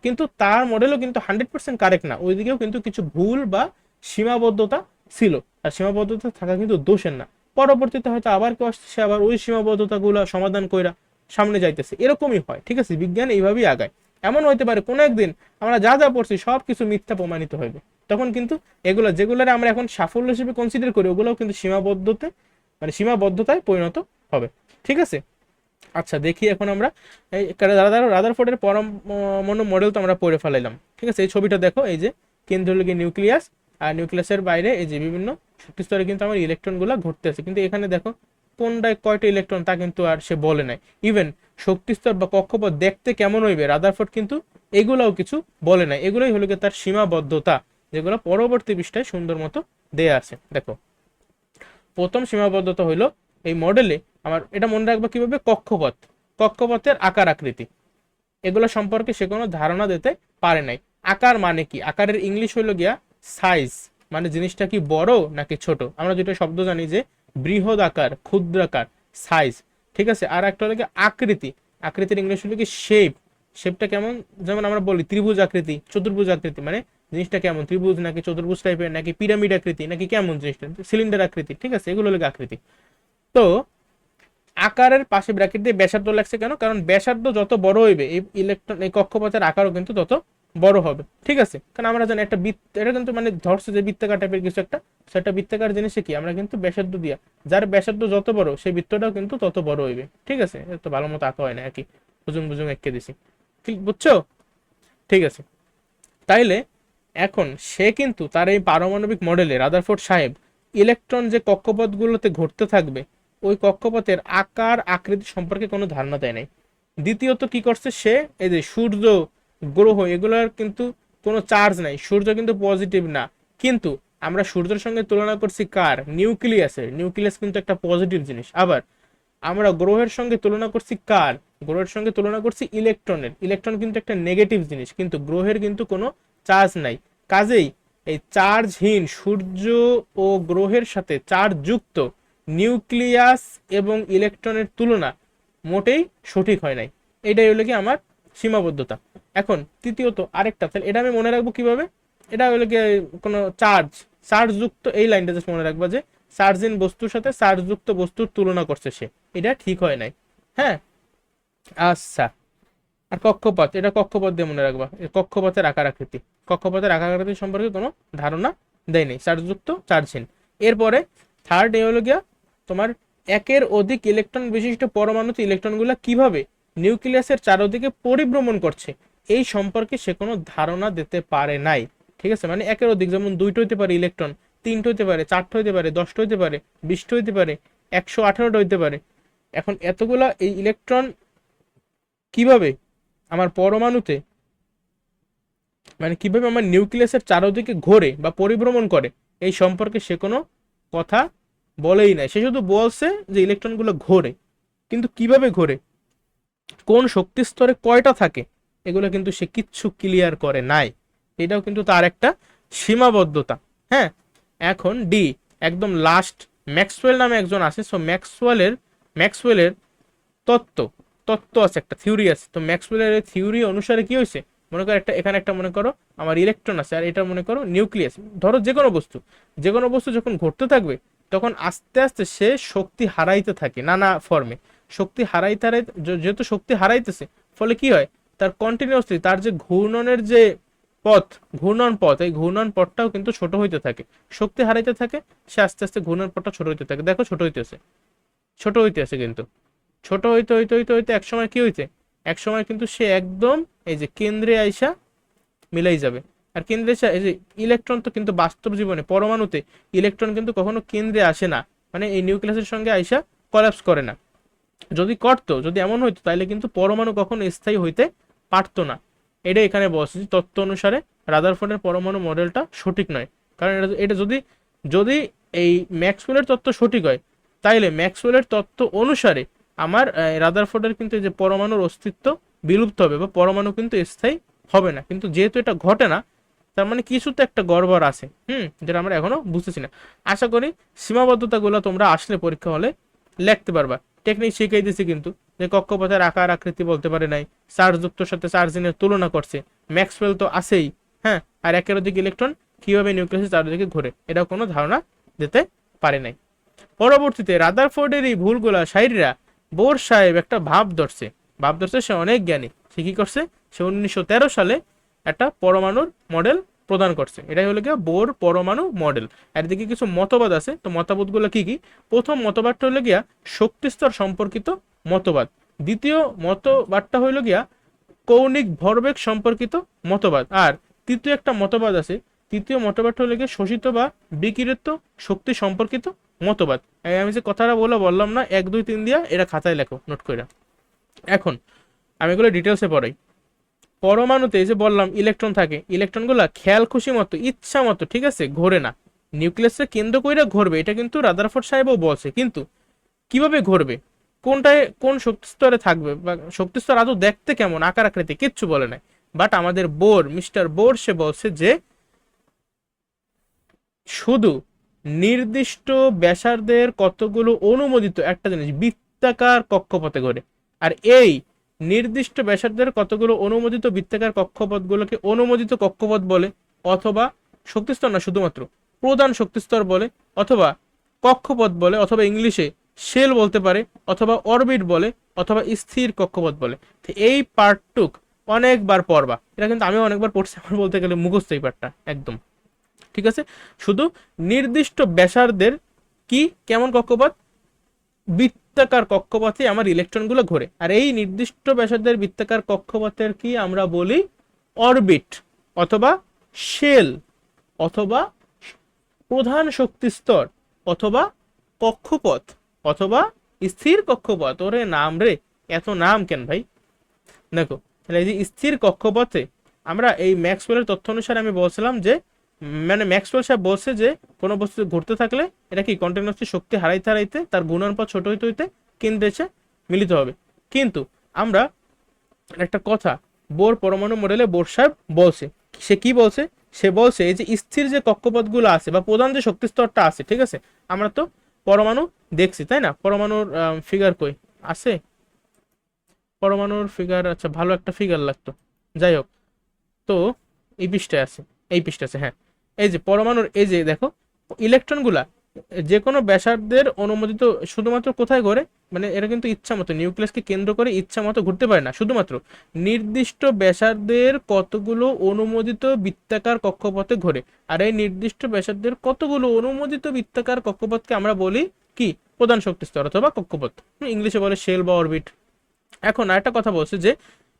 কিন্তু তার মডেলও কিন্তু 100% কারেক্ট না, ওইদিকেও কিন্তু কিছু ভুল বা সীমাবদ্ধতা ছিল। আর সীমাবদ্ধতা থাকা কিন্তু দোষের না। পরবর্তীতে হয়তো আবার কেউ আসছে, সে আবার ওই সীমাবদ্ধতাগুলো সমাধান কইরা সামনে যাইতেছে, এরকমই হয়, ঠিক আছে। বিজ্ঞান এইভাবেই আগায়। এমন হইতে পারে কোনো একদিন আমরা যা যা পড়ছি সব কিছু মিথ্যা প্রমাণিত হইবে, তখন কিন্তু এগুলো যেগুলোর আমরা এখন সাফল্য হিসেবে কনসিডার করি, ওগুলোও কিন্তু সীমাবদ্ধতায় পরিণত হবে, ঠিক আছে। আচ্ছা, দেখি এখন আমরা এই রাদারফোর্ডের পরমাণু মডেল তো আমরা পড়ে ফেলাইলাম, ঠিক আছে। এই ছবিটা দেখো, এই যে কেন্দ্র হলো নিউক্লিয়াস, আর নিউক্লিয়াসের বাইরে এই যে বিভিন্ন শক্তি স্তরে কিন্তু আমার ইলেকট্রনগুলো ঘুরতে আছে, কিন্তু এখানে দেখো কোনটায় কয়টা ইলেকট্রন তা কিন্তু আর সে বলে নাই। ইভেন শক্তি স্তর বা কক্ষপথ দেখতে কেমন হইবে রাদারফোর্ড কিন্তু এগুলাও কিছু বলে নাই। এগুলোই হলো তার সীমাবদ্ধতা, যেগুলো পরবর্তী পৃষ্ঠায় সুন্দর মতো দেয়া আছে। দেখো, প্রথম সীমাবদ্ধতা হইলো এই মডেলে আমার এটা মনে রাখবা কিভাবে, কক্ষপথের আকার আকৃতি, এগুলো সম্পর্কে সে কোনো ধারণা দিতে পারে নাই। আকার মানে কি, আকারের ইংলিশ হইলো গিয়া সাইজ, মানে জিনিসটা কি বড় নাকি ছোট। আমরা যেটা শব্দ জানি যে বৃহৎ আকার, ক্ষুদ্রাকার, সাইজ, ঠিক আছে। আর একটা হলো গিয়ে আকৃতি, আকৃতির ইংলিশ হলো কি শেপ, শেপটা কেমন, যেমন আমরা বলি ত্রিভুজ আকৃতি, চতুর্ভুজ আকৃতি, মানে জিনিসটা কেমন, ত্রিভুজ নাকি চতুর্ভুজ টাইপের, নাকি পিরামিড আকৃতি, নাকি কেমন জিনিসটা, সিলিন্ডার আকৃতি, ঠিক আছে। এগুলো হলো আকৃতি। তো আকারের পাশে ব্র্যাকেট দিয়ে ব্যাসার্ধ লাগছে কেন, কারণ ব্যাসার্ধ যত বড় হইবে এই এই কক্ষপথের আকারও কিন্তু তত বড় হবে, ঠিক আছে। কারণ আমরা জানি একটা বৃত্ত, এটা কিন্তু মানে ধরছে যে বৃত্তাকার টাইপের কিছু একটা, সেটা বৃত্তাকার জিনিসে কি আমরা কিন্তু ব্যাসার্ধ দিয়া, যার ব্যাসার্ধ যত বড় সেই বৃত্তটাও কিন্তু তত বড় হইবে, ঠিক আছে। এটা তো ভালো মতো আঁকা হয় না, একই বুঝুং বুঝুং এঁকে দিছি, ঠিক বুঝছো, ঠিক আছে। তাইলে এখন সে কিন্তু তার এই পারমাণবিক মডেলে রাদারফোর্ড সাহেব ইলেকট্রন যে কক্ষপথগুলোতে ঘুরতে থাকবে ওই কক্ষপথের আকার আকৃতি সম্পর্কে কোনো ধারণা দেয় নাই। দ্বিতীয়ত কি করছে সে, এই যে সূর্য, গ্রহ, এগুলোর কিন্তু কোনো চার্জ নাই, সূর্য কিন্তু পজিটিভ না, কিন্তু আমরা সূর্যের সঙ্গে তুলনা করছি কার, নিউক্লিয়াসের। নিউক্লিয়াস কিন্তু একটা পজিটিভ জিনিস। আবার আমরা গ্রহের সঙ্গে তুলনা করছি কার, গ্রহের সঙ্গে তুলনা করছি ইলেকট্রনের। ইলেকট্রন কিন্তু একটা নেগেটিভ জিনিস, কিন্তু গ্রহের কিন্তু কোনো চার্জ নাই। কাজেই এই চার্জহীন সূর্য ও গ্রহের সাথে চার্জ যুক্ত নিউক্লিয়াস এবং ইলেকট্রনের তুলনা মোটেই সঠিক হয় নাই। এটাই হলো কি আমার সীমাবদ্ধতা। এখন তৃতীয়ত আরেকটা, তাহলে এটা আমি মনে রাখবো কিভাবে, এটা হলো কি কোনো চার্জ যুক্ত, এই লাইনটা জাস্ট মনে রাখবা যে চার্জহীন বস্তুর সাথে চার্জযুক্ত বস্তুর তুলনা করছে সে, এটা ঠিক হয় নাই। হ্যাঁ, আচ্ছা। আর কক্ষপথ, এটা কক্ষপথ দিয়ে মনে রাখবা, কক্ষপথের আকার আকৃতি, কক্ষপথের আকার আকৃতি সম্পর্কে কোনো ধারণা দেয়নি, চার্জযুক্ত চার্জহীন। এরপরে থার্ড এ হলো গিয়া তোমার একের অধিক ইলেকট্রন বিশিষ্ট পরমাণুতে ইলেকট্রনগুলো কিভাবে নিউক্লিয়াসের চারদিকে পরিভ্রমণ করছে এই সম্পর্কে সে কোনো ধারণা দিতে পারে নাই। ঠিক আছে, মানে একের অধিক, যেমন 2টা হইতে পারে ইলেকট্রন, 3টা হইতে পারে, 4টা হইতে পারে, 10টা হইতে পারে, 20টা হইতে পারে, 118টা হইতে পারে। এখন এতগুলা এই ইলেকট্রন কিভাবে আমার পরমাণুতে, মানে কিভাবে আমার নিউক্লিয়াসের চারদিকে ঘোরে বা পরিভ্রমণ করে এই সম্পর্কে সে কোনো কথা বলেই নাই। সে শুধু বলছে যে ইলেকট্রনগুলো ঘোরে, কিন্তু কিভাবে ঘোরে, কোন শক্তি স্তরে কয়টা থাকে, এগুলো কিন্তু সে কিচ্ছু ক্লিয়ার করে নাই। এটাও কিন্তু তার একটা সীমাবদ্ধতা। হ্যাঁ, এখন ডি, একদম লাস্ট, ম্যাক্সওয়েল নামে একজন আছে। সো ম্যাক্সওয়েলের তত্ত্ব, আছে, একটা থিওরি আছে। তো ম্যাক্সওয়েলের থিওরি অনুসারে কি হয়েছে, মনে করো একটা, এখানে একটা মনে করো আমার ইলেকট্রন আছে, আর এটা মনে করো নিউক্লিয়াস। ধরো যে কোনো বস্তু যখন ঘটতে থাকবে তখন আস্তে আস্তে সে শক্তি হারাইতে থাকে নানা ফর্মে। শক্তি হারাইতে হারাইতে, যেহেতু শক্তি হারাইতেছে, ফলে কি হয়, তার কন্টিনিউসলি তার যে ঘূর্ণনের যে ঘূর্ণন পথ, এই ঘূর্ণন পথটাও কিন্তু ছোট হইতে থাকে। শক্তি হারাইতে থাকে, সে আস্তে আস্তে ঘূর্ণন পথটা ছোট হইতে থাকে। দেখো ছোট হইতেছে কিন্তু ছোট হইতে হইতে হইতে হইতে এক সময় কি হইছে, এক সময় কিন্তু সে একদম এই যে কেন্দ্রে আইসা মিলাই যাবে। আর কেন্দ্রে এসে, এই যে ইলেকট্রন তো কিন্তু বাস্তব জীবনে পরমাণুতে ইলেকট্রন কিন্তু কখনো কেন্দ্রে আসে না, মানে এই নিউক্লিয়াসের সঙ্গে আইসা কলাপস করে না। যদি করতো, যদি এমন হইতো, তাহলে কিন্তু পরমাণু কখনো স্থায়ী হইতে পারতো না। এটা এখানে বলছে তত্ত্ব অনুসারে রাদারফোর্ডের পরমাণু মডেলটা সঠিক নয়। কারণ এটা যদি যদি এই ম্যাক্সওয়েলের তত্ত্ব সঠিক হয়, তাইলে ম্যাক্সওয়েলের তত্ত্ব অনুসারে আমার রাদারফোর্ডের কিন্তু এই যে পরমাণুর অস্তিত্ব বিলুপ্ত হবে, বা পরমাণু কিন্তু স্থায়ী হবে না। কিন্তু যেহেতু এটা ঘটে না, তার মানে কিছু তো একটা গড়বড় আছে, যেটা আমরা এখনো বুঝতেছি না। আশা করি সীমাবদ্ধতাগুলো তোমরা আসলে পরীক্ষা হলে লিখতে পারবা। টেকনিক শিখিয়ে দিছি কিন্তু, যে কক্ষপথের আকার আকৃতি বলতে পারে নাই, চার্জযুক্ত সাথে চার্জিনের তুলনা করছে, ম্যাক্সওয়েল তো আছেই। হ্যাঁ, আর একের অধিক ইলেকট্রন কিভাবে নিউক্লিয়াসের চারদিকে ঘুরে, এটাও কোনো ধারণা দিতে পারে নাই। পরবর্তীতে রাদারফোর্ডের এই ভুলগুলা সাইরিরা বোর সাহেব একটা ভাব ধরছে, সে অনেক জ্ঞানী। সে কি করছে, সে 1913 সালে একটা পরমাণুর মডেল প্রদান করছে। এটাই হলো গিয়ে বোর পরমাণু মডেল। এর দিকে কিছু মতবাদ আছে, তো মতবাদগুলো কি কি, প্রথম মতবাদটা হলো গিয়া শক্তিস্তর সম্পর্কিত মতবাদ। দ্বিতীয় মতবাদটা হইলো গিয়া কৌণিক ভরবেগ সম্পর্কিত মতবাদ। আর তৃতীয় একটা মতবাদ আছে, তৃতীয় মতবাদটা হলো গিয়ে শোষিত বা বিকিরিত শক্তি সম্পর্কিত মতবাদ। আমি যে কথাটা বললাম না 1 2 3 দিয়া, এটা খাতায় লেখো নোট করে। এখন আমি এগুলো ডিটেলসে পড়াই। পরমাণুতে এই যে বললাম ইলেকট্রন থাকে, ইলেকট্রনগুলো খেয়াল খুশি মতো, ইচ্ছা মতো, ঠিক আছে, ঘোরে না, নিউক্লিয়াসকে কেন্দ্র করে ঘুরবে, এটা কিন্তু রাদারফোর্ড সাহেবও বলছে। কিন্তু কিভাবে ঘুরবে, কোনটায় কোন শক্তি স্তরে থাকবে, বা শক্তি স্তর আদৌ দেখতে কেমন, আকার আকৃতি কিচ্ছু বলে নাই। বাট আমাদের মিস্টার বোর সে বলছে যে শুধু নির্দিষ্ট ব্যাসার্ধের কতগুলো অনুমোদিত একটা জিনিস বৃত্তাকার কক্ষপথে ঘোরে। আর এই নির্দিষ্ট ব্যাসার্ধের কতগুলো অনুমোদিত বৃত্তাকার কক্ষপথগুলোকে অনুমোদিত কক্ষপথ বলে, অথবা শক্তিস্তর না, শুধুমাত্র প্রধান শক্তিস্তর বলে, অথবা কক্ষপথ বলে, অথবা ইংলিশে শেল বলতে পারে, অথবা অরবিট বলে, অথবা স্থির কক্ষপথ বলে। তো এই পার্টটুক অনেকবার পড়বা, এটা কিন্তু আমি অনেকবার পড়ছি, আমার বলতে গেলে মুখস্থ এই পার্টটা একদম। ঠিক আছে, শুধু নির্দিষ্ট ব্যাসার্ধের কি কেমন কক্ষপথ, বৃত্তাকার কক্ষপথে আমার ইলেকট্রনগুলো ঘোরে। আর এই নির্দিষ্ট ব্যাসার্ধের বৃত্তাকার কক্ষপথের কি আমরা বলি অরবিট, অথবা শেল, অথবা প্রধান শক্তি স্তর, অথবা কক্ষপথ, অথবা স্থির কক্ষপথ। ওরে নাম রে, এত নাম কেন ভাই? দেখো তাহলে এই যে স্থির কক্ষপথে আমরা এই ম্যাক্সওয়েলের তথ্য অনুসারে আমি বলছিলাম যে মানে ম্যাক্সওয়েল সাহেব বলছে যে কোনো বস্তু ঘুরতে থাকলে এটা কি কন্টিনিউয়াসলি শক্তি হারাইতে হারাইতে তার গুণানুপাত ছোট হইতে হইতে কেন্দ্রে এসে মিলিত হবে। কিন্তু আমরা একটা কথা বোর পরমাণু মডেলে বোর সাহেব বলছে, সে কি বলছে, সে বলছে এই যে স্থির যে কক্ষপথগুলো আছে বা প্রধান যে শক্তি স্তরটা আছে, ঠিক আছে, আমরা তো পরমাণু দেখছি তাই না, পরমাণুর ফিগার কই আছে, পরমাণুর ফিগার, আচ্ছা ভালো একটা ফিগার লাগতো, যাই হোক, তো এই পৃষ্ঠায় আছে, এই পৃষ্ঠা আছে, হ্যাঁ, এই যে পরমাণুর এই যে দেখো ইলেকট্রনগুলা যে কোনো ব্যাসার্ধের অনুমোদিত শুধুমাত্র কোথায় ঘোরে, মানে এরা কিন্তু ইচ্ছা মতো নিউক্লিয়াসকে কেন্দ্র করে ইচ্ছা মতো ঘুরতে পারে না, শুধুমাত্র নির্দিষ্ট ব্যাসার্ধের কতগুলো অনুমোদিত বৃত্তাকার কক্ষপথে ঘোরে। আর এই নির্দিষ্ট ব্যাসার্ধের কতগুলো অনুমোদিত বৃত্তাকার কক্ষপথকে আমরা বলি কি, প্রধান শক্তি স্তর অথবা কক্ষপথ, ইংলিশে বলে শেল বা অরবিট। এখন আরেকটা কথা বলছে যে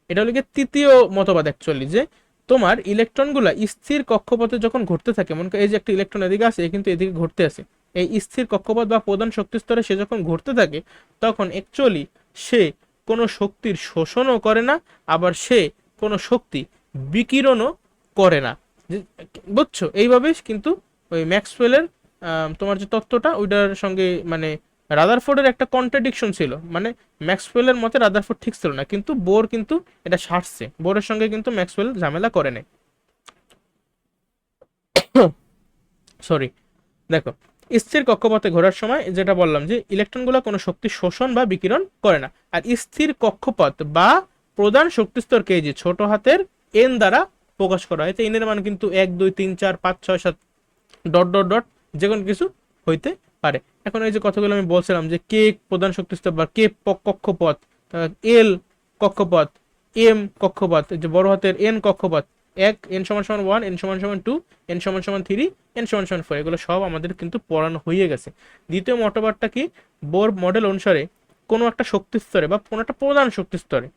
এটা হলো তৃতীয় মতবাদ অ্যাকচুয়ালি, যে তোমার ইলেকট্রনগুলা স্থির কক্ষপথে যখন ঘুরতে থাকে, মনে করো এই যে একটা ইলেকট্রন এদিকে আছে, কিন্তু এদিকে ঘুরতে আছে, এই স্থির কক্ষপথ বা প্রধান শক্তি স্তরে সে যখন ঘুরতে থাকে তখন অ্যাকচুয়ালি সে কোনো শক্তির শোষণও করে না, আবার সে কোনো শক্তি বিকিরণও করে না, বুঝছো, এইভাবে কিন্তু ওই ম্যাক্সওয়েলের তোমার যে তত্ত্বটা ওইটার সঙ্গে মানে রাদারফোর্ডের একটা কন্ট্রাডিকশন ছিল, মানে ম্যাক্সওয়েলের মতে রাদারফোর্ড ঠিক ছিল না, কিন্তু বোর কিন্তু এটা সারছে, বোরের সঙ্গে কিন্তু ম্যাক্সওয়েল ঝামেলা করে নাই। সরি, দেখো স্থির কক্ষপথে ঘোরার সময় যেটা বললাম যে ইলেকট্রনগুলো কোনো শক্তি শোষণ বা বিকিরণ করে না, আর স্থির কক্ষপথ বা প্রধান শক্তিস্তর কেজি ছোট হাতের এন দ্বারা প্রকাশ করা হয়। এন এর মান কিন্তু 1 2 3 4 5 6 7 ডট ডট ডট যে কোনো কিছু হইতে পারে। এখন এই যে কথাগুলো আমি বলছিলাম যে কে প্রধান শক্তিস্তর বা কে কক্ষপথ, এল কক্ষপথ, এম কক্ষপথ, যে বড় হাতের এন কক্ষপথ, এক এন সমান সমান 1, এন সমান সমান 2, এন সমান সমান 3, এন সমান সমান 4, এগুলো সব আমাদের কিন্তু পড়ানো হয়ে গেছে। দ্বিতীয় মতবাদটা কি, বোর মডেল অনুসারে কোনো একটা শক্তি স্তরে বা কোনো একটা প্রধান শক্তি স্তরে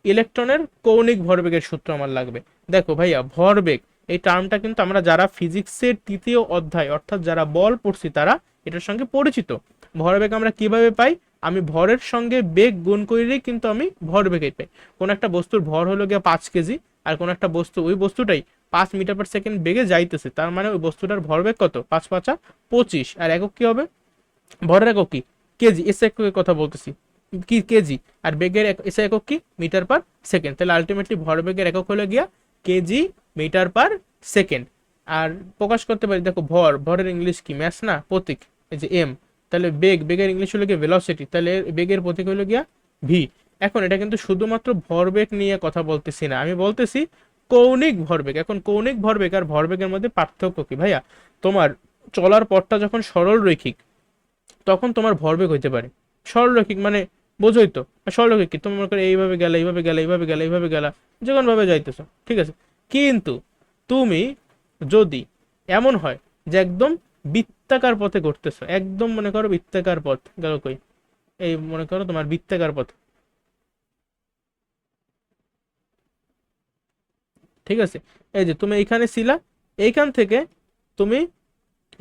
ইলেকট্রনের কৌণিক ভরবেগের সূত্র আমার লাগবে। দেখো ভাইয়া ভরবেগ এই টার্মটা কিন্তু আমরা যারা ফিজিক্সের তৃতীয় অধ্যায় অর্থাৎ যারা বল পড়ছি তারা এটার সঙ্গে পরিচিত। ভরবেগ আমরা কিভাবে পাই, আমি ভরের সঙ্গে বেগ গুণ করলেই কিন্তু আমি ভরবেগই পাই। কোন একটা বস্তুর ভর হলো গিয়ে 5 কেজি, আর কোন একটা বস্তু ওই বস্তুটাই 5 মিটার/সেকেন্ড বেগে যাইতেছে, তার মানে ওই বস্তুটার ভরবেগ কত, 5×5 = 25, আর একক কি হবে, ভরের একক কি, কেজি, এস এককের কথা বলতেছি কি কেজি, আর বেগের এস একক কি, মিটার/সেকেন্ড, তাহলে আলটিমেটলি ভরবেগের একক হলো গিয়া কেজি মিটার/সেকেন্ড। আর প্রকাশ করতে পারি, দেখো ভরের ইংলিশ কি, ম্যাস না, প্রতীক, এই যে এম, তাহলে বেগের ইংলিশ হলো গিয়ে ভেলোসিটি, তাহলে বেগের প্রতীক হলো গিয়া ভি। এখন এটা কিন্তু শুধুমাত্র ভরবেগ নিয়ে কথা বলতেছি না, আমি বলতেছি কৌণিক ভরবেগ। এখন কৌণিক ভরবেগ আর ভরবেগের মধ্যে পার্থক্য কি ভাইয়া, তোমার চলার পথটা যখন সরল রৈখিক তখন তোমার ভরবেগ হইতে পারে সরলরৈখিক, মানে বোঝোই তো সরলরৈখিক কি, তুমি মনে করো এইভাবে গেলা এইভাবে গেলা এইভাবে গেলা এইভাবে গেলা, যে কোনো ভাবে যাইতেছো, ঠিক আছে। কিন্তু তুমি যদি এমন হয় যে একদম বৃত্তাকার পথে ঘুরতেছো, একদম মনে করো বৃত্তাকার পথ গেল কই, এই মনে করো তোমার বৃত্তাকার পথ, ঠিক আছে, এই যে তুমি এইখানে ছিলা, এইখান থেকে তুমি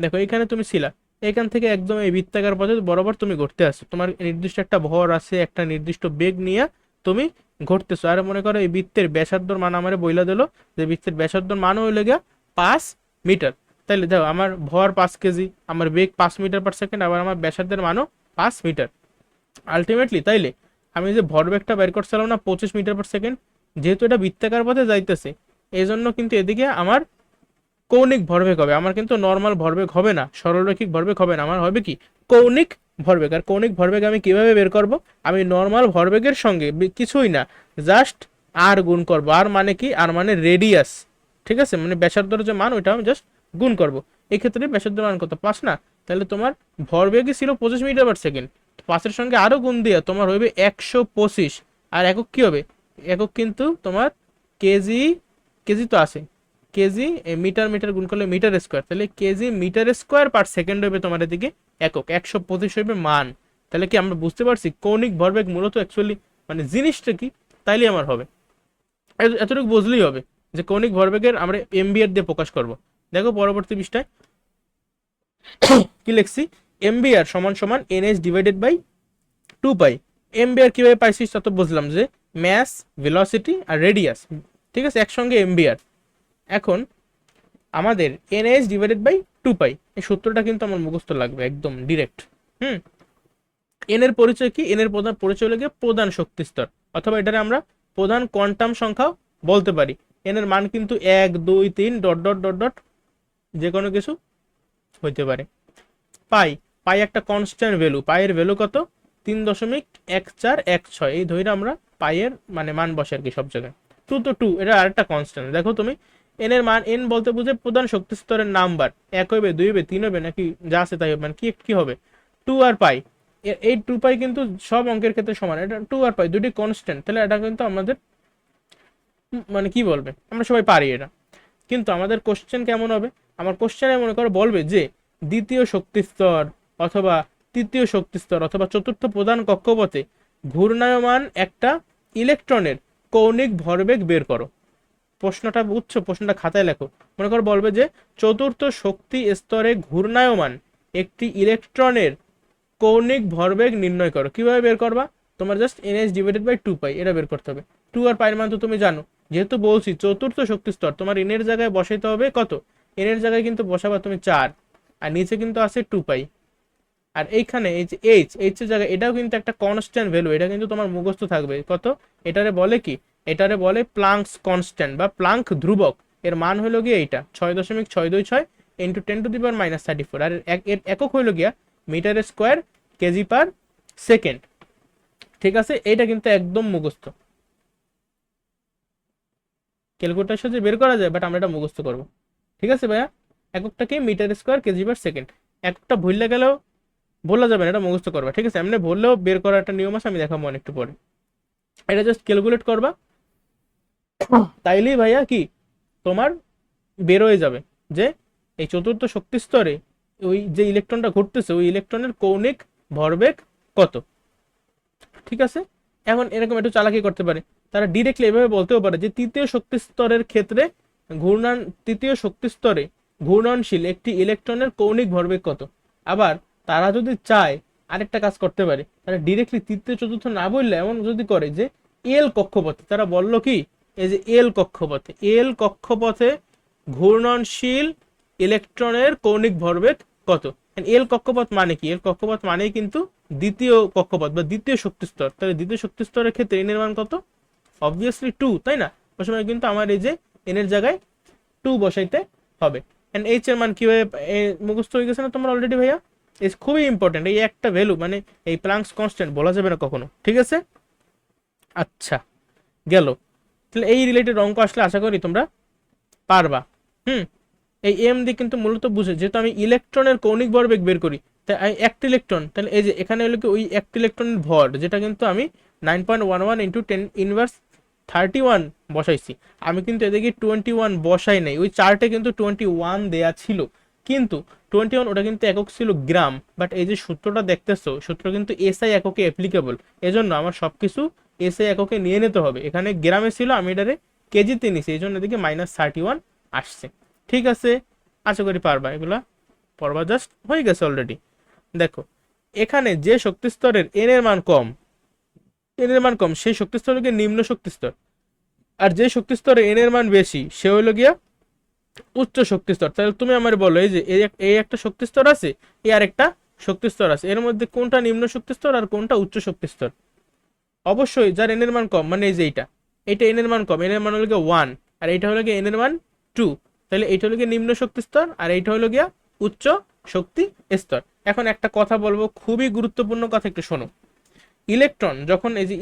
দেখো এইখানে তুমি ছিলা, এখান থেকে একদম এই বৃত্তাকার পথে বরাবর তুমি ঘুরতে আসছো, তোমার নির্দিষ্ট একটা ভর আছে, একটা নির্দিষ্ট বেগ নিয়ে তুমি ঘুরতেছো, আর মনে করো এই বৃত্তের ব্যাসার্ধর মান আমারে বইলা দিল যে বৃত্তের ব্যাসার্ধর মান হইলে গিয়া 5 মিটার, তাইলে দেখো আমার ভর 5 কেজি, আমার বেগ 5 মিটার/সেকেন্ড, আবার আমার ব্যাসার্ধের মানও 5 মিটার। আলটিমেটলি তাইলে আমি যে ভরবেগটা বের করছিলাম না 25 মিটার/সেকেন্ড, যেহেতু এটা বৃত্তাকার পথে যাইতেছে এই জন্য কিন্তু এদিকে আমার কৌণিক ভরবেগ হবে, আমার কিন্তু নর্মাল ভরবেগ হবে না, সরলরৈখিক ভরবেগ হবে না, আমার হবে কি কৌণিক ভরবেগ। আর কৌণিক ভরবেগ আমি কিভাবে বের করব, আমি নর্মাল ভরবেগের সঙ্গে কিছুই না, জাস্ট আর গুণ করব, আর মানে কি, আর মানে রেডিয়াস, ঠিক আছে, মানে ব্যাসার্ধর যে মান ওইটা আমি জাস্ট গুণ করব। এই ক্ষেত্রে ব্যাসার্ধের মান কত, 5 না, তাহলে তোমার ভরবেগই ছিল 25 মিটার/সেকেন্ড, 5-এর সঙ্গে আরো গুণ দিয়ে তোমার হইবে 125, আর একক কি হবে, একক কিন্তু তোমার কেজি, কেজি তো আছে, কেজি মিটার মিটার গুণ করলে মিটার স্কোয়ার, তাহলে কেজি মিটার স্কোয়ার/সেকেন্ড হবে তোমার এদিকে একক, 125 হবে মান। তাহলে কি আমরা বুঝতে পারছি কৌণিক ভরবেগ মূলত অ্যাকচুয়ালি মানে জিনিসটা কি, তাইলে আমার হবে, এতটুকু বুঝলেই হবে যে কৌণিক ভরবেগের আমরা এমবিআর দিয়ে প্রকাশ করব। দেখো পরবর্তী পৃষ্ঠায় কি লিখছি, এমবিআর সমান সমান NS divided by 2 pi. MBR কিভাবে পাইছিস তা তো বুঝলাম যে ম্যাস, ভেলোসিটি আর রেডিয়াস, ঠিক আছে, একসঙ্গে এমবিআর। এখন আমাদের এনএইচ ডিভাইডেড বাই 2 পাই, এই সূত্রটা কিন্তু আমার মুখস্থ লাগবে একদম ডিরেক্ট। এন এর পরিচয় কি? এন এর প্রধান পরিচয় লাগে প্রধান শক্তি স্তর, অথবা এটারে আমরা প্রধান কোয়ান্টাম সংখ্যা বলতে পারি। এন এর মান কিন্তু 1 2 3 ডট ডট ডট ডট যে কোনো কিছু হইতে পারে। পাই, পাই একটা কনস্ট্যান্ট ভ্যালু, পাইয়ের ভ্যালু কত? 3.1416। এই ধরে আমরা পাইয়ের মানে মান বসে আর কি সব জায়গায়। 2 তো 2, এটা আরেকটা কনস্ট্যান্ট। দেখো তুমি এন এর মান, এন বলতে বুঝে প্রধান শক্তি স্তরের নাম্বার, 1 হবে 2 হবে 3 হবে নাকি যা আছে তাই হবে, মানে কি হবে 2 আর পাই। এই 2 পাই কিন্তু সব অঙ্কের ক্ষেত্রে সমান, এটা 2 আর পাই দুটি কনস্ট্যান্ট, তাহলে এটা কিন্তু আমাদের মানে কি বলবে, আমরা সবাই পারি এটা। কিন্তু আমাদের কোশ্চেন কেমন হবে? আমার কোশ্চেনে মনে করো বলবে যে দ্বিতীয় শক্তি স্তর অথবা তৃতীয় শক্তি স্তর অথবা চতুর্থ প্রধান কক্ষপথে ঘূর্ণায়মান একটা ইলেকট্রনের কৌণিক ভরবেগ বের করো। প্রশ্নটা বুঝছো? প্রশ্নটা খাতায় লেখো। মনে করো বলবে যে চতুর্থ শক্তি স্তরে ঘূর্ণায়মান একটি ইলেকট্রনের কৌণিক ভরবেগ নির্ণয় করো। কিভাবে বের করবা? তোমার জাস্ট এনএইচ ডিভাইডেড বাই 2 পাই এটা বের করতে হবে। 2 আর পাইয়ের মান তো তুমি জানো, যেহেতু বলছি চতুর্থ শক্তি স্তর, তোমার এন এর জায়গায় বসাইতে হবে কত? এন এর জায়গায় কিন্তু বসাবা তুমি 4, আর নিচে কিন্তু আছে 2 পাই। আর এইখানে এই যে এইচ এর জায়গায় এটাও কিন্তু একটা কনস্ট্যান্ট ভ্যালু, এটা কিন্তু তোমার মুখস্থ থাকবে কত? এটারে বলে কি? এটারে বলে প্লাঙ্কস কনস্ট্যান্ট বা প্লাঙ্ক ধ্রুবক। এর মান হলো গিয়ে এইটা 6.626 ইন্টু 10⁻34। আর এর একক হইল গিয়া metre square KG per second. ঠিক আছে, এটা কিন্তু একদম মুখস্থ, ক্যালকুলেটরের সাথে বের করা যায়, বাট আমরা এটা মুখস্থ করবো। ঠিক আছে ভাইয়া, এককটাকে metre square KG per second. এককটা ভুললে গেলেও বলা যাবে না, এটা মুখস্থ করবা। ঠিক আছে, এমনি বললেও বের করার একটা নিয়ম আছে, আমি দেখাবো অনেকটু পরে। এটা জাস্ট ক্যালকুলেট করবা, তাইলেই ভাইয়া কি তোমার বের হয়ে যাবে যে এই চতুর্থ শক্তি স্তরে ওই যে ইলেকট্রনটা ঘুরতেছে ওই ইলেকট্রনের কৌণিক ভরবেগ কত। ঠিক আছে, এখন এরকম একটু চালাকি করতে পারে, তারা ডিরেক্টলি এভাবে বলতেও পারে যে তৃতীয় শক্তি স্তরের ক্ষেত্রে তৃতীয় শক্তি স্তরে ঘূর্ণনশীল একটি ইলেকট্রনের কৌণিক ভরবেগ কত। আবার তারা যদি চায় আরেকটা কাজ করতে পারে, তারা ডিরেক্টলি তৃতীয় চতুর্থ না বললে এমন যদি করে যে এল কক্ষপথে, তারা বলল কি এই যে এল কক্ষপথে ঘূর্ণনশীল ইলেকট্রনের কৌণিক ভরবেগ কত। এল কক্ষপথ মানে কি? এল কক্ষপথ মানেই কিন্তু দ্বিতীয় কক্ষপথ বা দ্বিতীয় শক্তি স্তর। তাহলে দ্বিতীয় শক্তি স্তরের ক্ষেত্রে এন এর মান কত? অবভিয়াসলি 2, তাই না? ওই সময় কিন্তু আমার এই যে এন এর জায়গায় 2 বসাইতে হবে। এন্ড এইচ এর মান কিভাবে মুখস্থ হয়ে গেছে না তোমার অলরেডি ভাইয়া? ইজ খুবই ইম্পর্টেন্ট, এই একটা ভ্যালু মানে এই প্লাঙ্কস কনস্ট্যান্ট বলা যাবে না কখনো। ঠিক আছে, আচ্ছা গেল। তাহলে এই রিলেটেড অঙ্ক আসলে আশা করি তোমরা পারবা। এই এম দিয়ে কিন্তু মূলত বুঝে, যেহেতু আমি ইলেকট্রনের কৌণিক ভরবেগ বের করি, তাই একটা ইলেকট্রন, তাহলে এই যে এখানে হলো কি ওই একটা ইলেকট্রনের ভর, যেটা কিন্তু আমি 9.11 ইন্টু 10⁻31 বসাইছি। আমি কিন্তু এদিকে 21 বসাই নাই, ওই চার্টে কিন্তু 21 দেয়া ছিল, কিন্তু 21 ওটা কিন্তু একক ছিল গ্রাম। বাট এই যে সূত্রটা দেখতেছো, সূত্র কিন্তু এসআই এককে অ্যাপ্লিকেবল, এজন্য আমার সবকিছু এসআই এককে নিয়ে নিতে হবে। এখানে গ্রামে ছিল, আমি এটারে কেজিতে নিছি, এই জন্য এদিকে -31 আসছে। ঠিক আছে, আশা করি পারবা, এগুলা পড়বা, জাস্ট হয়ে গেছে অলরেডি। দেখো এখানে যে শক্তি স্তরের এন এর মান কম, সেই শক্তি স্তরকে নিম্ন শক্তি স্তর, আর যে শক্তি স্তরে এন এর মান বেশি সে হইল গিয়া উচ্চ শক্তি স্তর। তাহলে তুমি আমার বলো এই যে এই একটা শক্তি স্তর আছে, এই আর একটা শক্তি স্তর আছে, এর মধ্যে কোনটা নিম্ন শক্তি স্তর আর কোনটা উচ্চ শক্তি স্তর? অবশ্যই যার এন এর মান কম, মানে এই যে এটা এন এর মান কম, এন এর মান হলো গিয়া 1, আর এইটা হলো গিয়া এন এর মান 2। তাহলে এইটা হলো গিয়ে নিম্ন শক্তি স্তর আর এইটা হলো গিয়া উচ্চ শক্তি স্তর। এখন একটা কথা বলবো, খুবই গুরুত্বপূর্ণ কথা, একটু শোনো। ইলেকট্রন যখন এই যে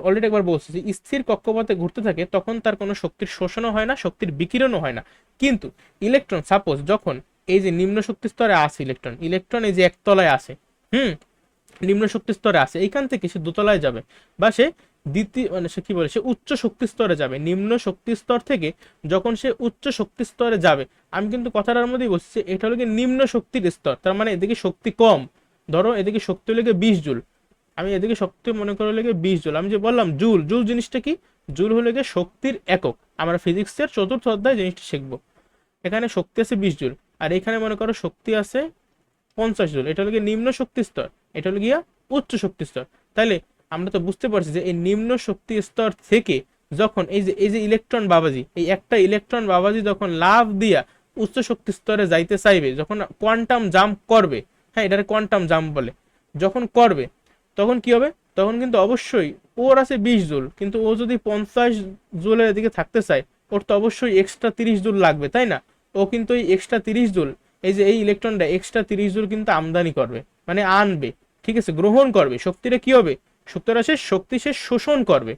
অলরেডি একবার বলছি যে স্থির কক্ষপথে ঘুরতে থাকে, তখন তার কোনো শক্তির শোষণও হয় না, শক্তির বিকিরণও হয় না। কিন্তু ইলেকট্রন সাপোজ যখন এই যে নিম্ন শক্তি স্তরে আসে, ইলেকট্রন এই যে একতলায় আসে, নিম্ন শক্তি স্তরে আসে, এইখান থেকে সে দোতলায় যাবে, বা সে দ্বিতীয় মানে সে কি বলে, সে উচ্চ শক্তি স্তরে যাবে। নিম্ন শক্তি স্তর থেকে যখন সে উচ্চ শক্তি স্তরে যাবে, আমি কিন্তু কথাটার মধ্যেই বলছি এটা হলো নিম্ন শক্তির স্তর, তার মানে এদিকে শক্তি কম। ধরো এদিকে শক্তি হলো 20 জুল, আমি এদিকে শক্তি মনে করে লেগে 20 জুল। আমি যে বললাম জুল, জিনিসটা কি? জুল হলো গিয়ে শক্তির একক, আমরা ফিজিক্সের 4র্থ অধ্যায় জিনিসটা শিখবো। এখানে শক্তি আছে 20 জুল, আর এখানে মনে করো শক্তি আছে 50 জুল। এটা হলো গিয়ে নিম্ন শক্তি স্তর, এটা হলো গিয়া উচ্চ শক্তি স্তর। তাহলে আমরা তো বুঝতে পারছি যে এই নিম্ন শক্তি স্তর থেকে যখন এই যে ইলেকট্রন বাবাজি, এই একটা ইলেকট্রন বাবাজি যখন লাফ দিয়া উচ্চ শক্তি স্তরে যাইতে চাইবে, যখন কোয়ান্টাম জাম্প করবে, হ্যাঁ এটারে কোয়ান্টাম জাম্প বলে, যখন করবে তখন কি হবে, তখন কিন্তু অবশ্যই ওর আছে 20 জুল, কিন্তু ও যদি 50 জুলের দিকে থাকতে চায়, ওর তো অবশ্যই এক্সট্রা 30 জুল লাগবে, তাই না? ও কিন্তু এই এক্সট্রা 30 জুল, এই যে এই ইলেকট্রনটা এক্সট্রা 30 জুল কিন্তু আমদানি করবে, মানে আনবে, ঠিক আছে, গ্রহণ করবে। শক্তিটা কি হবে, শক্তিটা সে শোষণ করবে,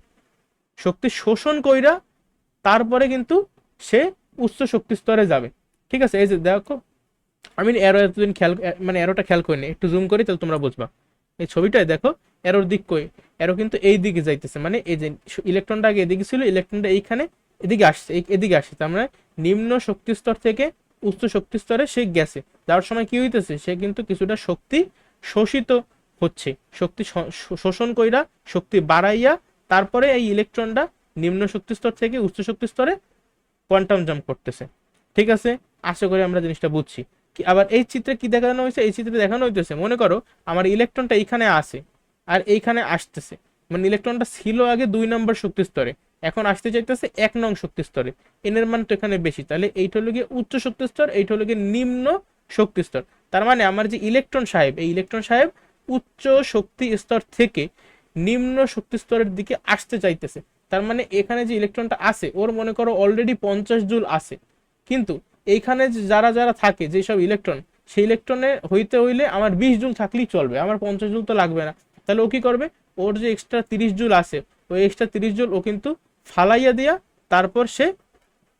শক্তি শোষণ কইরা তারপরে কিন্তু সে উচ্চ শক্তি স্তরে যাবে। ঠিক আছে, এই যে দেখো আমি এরো এতদিন খেয়াল, মানে এরোটা খেয়াল করিনি, একটু জুম করি তাহলে তোমরা বুঝবা। এই ছবিটায় দেখো এরোর দিক কই, এরো কিন্তু এই দিকে যাইতেছে, মানে এই যে ইলেকট্রনটা আগে এদিকে ছিল, ইলেকট্রনটা এইখানে এদিকে আসছে, এদিকে আসছে, তার মানে নিম্ন শক্তি স্তর থেকে উচ্চ শক্তি স্তরে সে গেছে। যাওয়ার সময় কি হইতেছে, সে কিন্তু কিছুটা শক্তি শোষিত হচ্ছে, শক্তি শোষণ কইরা শক্তি বাড়াইয়া তারপরে এই ইলেকট্রনটা নিম্ন শক্তি স্তর থেকে উচ্চ শক্তি স্তরে কোয়ান্টাম জাম্প করতেছে। ঠিক আছে, আশা করি আমরা জিনিসটা বুঝছি। আবার এই চিত্রে কি দেখানো হয়েছে, এই চিত্রে দেখানো হইতেছে মনে করো আমার ইলেকট্রনটা এইখানে আসে আর এইখানে আসতেছে, মানে ইলেকট্রনটা ছিল আগে 2 নম্বর শক্তি স্তরে, এখন আসতে চাইতেছে 1 নং শক্তি স্তরে, এনের মান তো এখানে বেশি, তাহলে এইটা হলো গিয়ে উচ্চ শক্তি স্তর, এইটা হলো গিয়ে নিম্ন শক্তি স্তর। তার মানে আমার যে ইলেকট্রন সাহেব, এই ইলেকট্রন সাহেব উচ্চ শক্তি স্তর থেকে নিম্ন শক্তি স্তরের দিকে আসতে চাইতেছে। তার মানে এখানে যে ইলেকট্রনটা আছে ওর মনে করো অলরেডি 50 জুল আছে, কিন্তু এইখানে যারা যারা থাকে যেসব ইলেকট্রন, সেই ইলেকট্রনে হইতে হইলে আমার 20 জুল থাকলেই চলবে, আমার 50 জুল তো লাগবে না। তাহলে ও কি করবে, ওর যে এক্সট্রা 30 জুল আছে, ওই এক্সট্রা 30 জুল ও কিন্তু ফালাইয়া দিয়া তারপর সে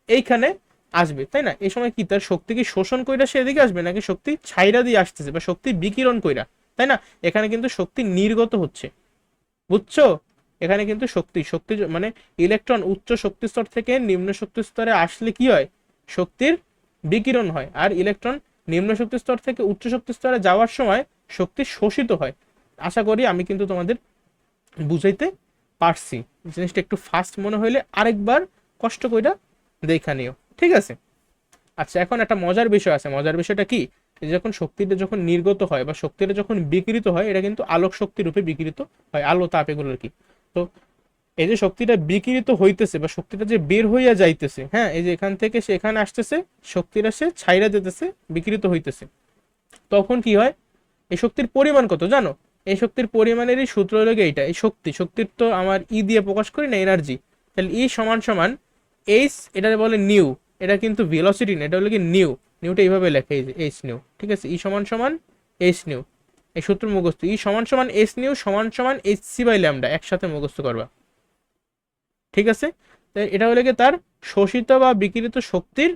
এইখানে আসবে, তাই না? এই সময় কি তার শক্তি কি শোষণ কইরা সে এদিকে আসবে, নাকি শক্তি ছাইরা দিয়ে আসতেছে বা শক্তি বিকিরণ কইরা, তাই না? এখানে কিন্তু শক্তি নির্গত হচ্ছে, বুঝছো? এখানে কিন্তু শক্তি শক্তি মানে ইলেকট্রন উচ্চ শক্তি স্তর থেকে নিম্ন শক্তি স্তরে আসলে কি হয়, শক্তির বিকিরণ হয়, আর ইলেকট্রন নিম্ন শক্তি স্তর থেকে উচ্চ শক্তি স্তরে যাওয়ার সময় শক্তি শোষিত হয়। আশা করি আমি কিন্তু তোমাদের বুঝাইতে পারছি। জিনিসটা একটু ফাস্ট মনে হইলে আরেকবার কষ্ট কইরা দেখা নিও, ঠিক আছে? আচ্ছা, এখন একটা মজার বিষয় আছে, মজার বিষয়টা কি, যখন শক্তিটা যখন নির্গত হয় বা শক্তিটা যখন বিকৃত হয়, এটা কিন্তু আলোক শক্তি রূপে বিকৃত হয়, আলো তাপ এগুলোর কি। তো এই যে শক্তিটা বিকৃত হইতেছে বা শক্তিটা যে বের হইয়া যাইতেছে, হ্যাঁ এই যে এখান থেকে সে এখানে আসতেছে, শক্তিটা সে ছাইরা যেতেছে, বিকৃত হইতেছে, তখন কি হয়, এই শক্তির পরিমাণ কত জানো? এই শক্তির পরিমাণেরই সূত্র হলো এইটা, এই শক্তির তো আমার দিয়ে প্রকাশ করি না, এনার্জি। তাহলে সমান সমান এইচ, এটা বলে নিউ, এটা কিন্তু ভেলোসিটি না, এটা হলো কি নিউ, নিউটা এইভাবে লেখে, এই যে এইচ নিউ, ঠিক আছে, সমান সমান এইচ নিউ, এই সূত্র মুখস্থ, সমান সমান এইচ নিউ সমান সমান এইচ সি বাই ল্যামডা, একসাথে মুখস্থ করবা, ঠিক আছে? এটা হলো কি তার শোষিত বা বিকিরিত শক্তির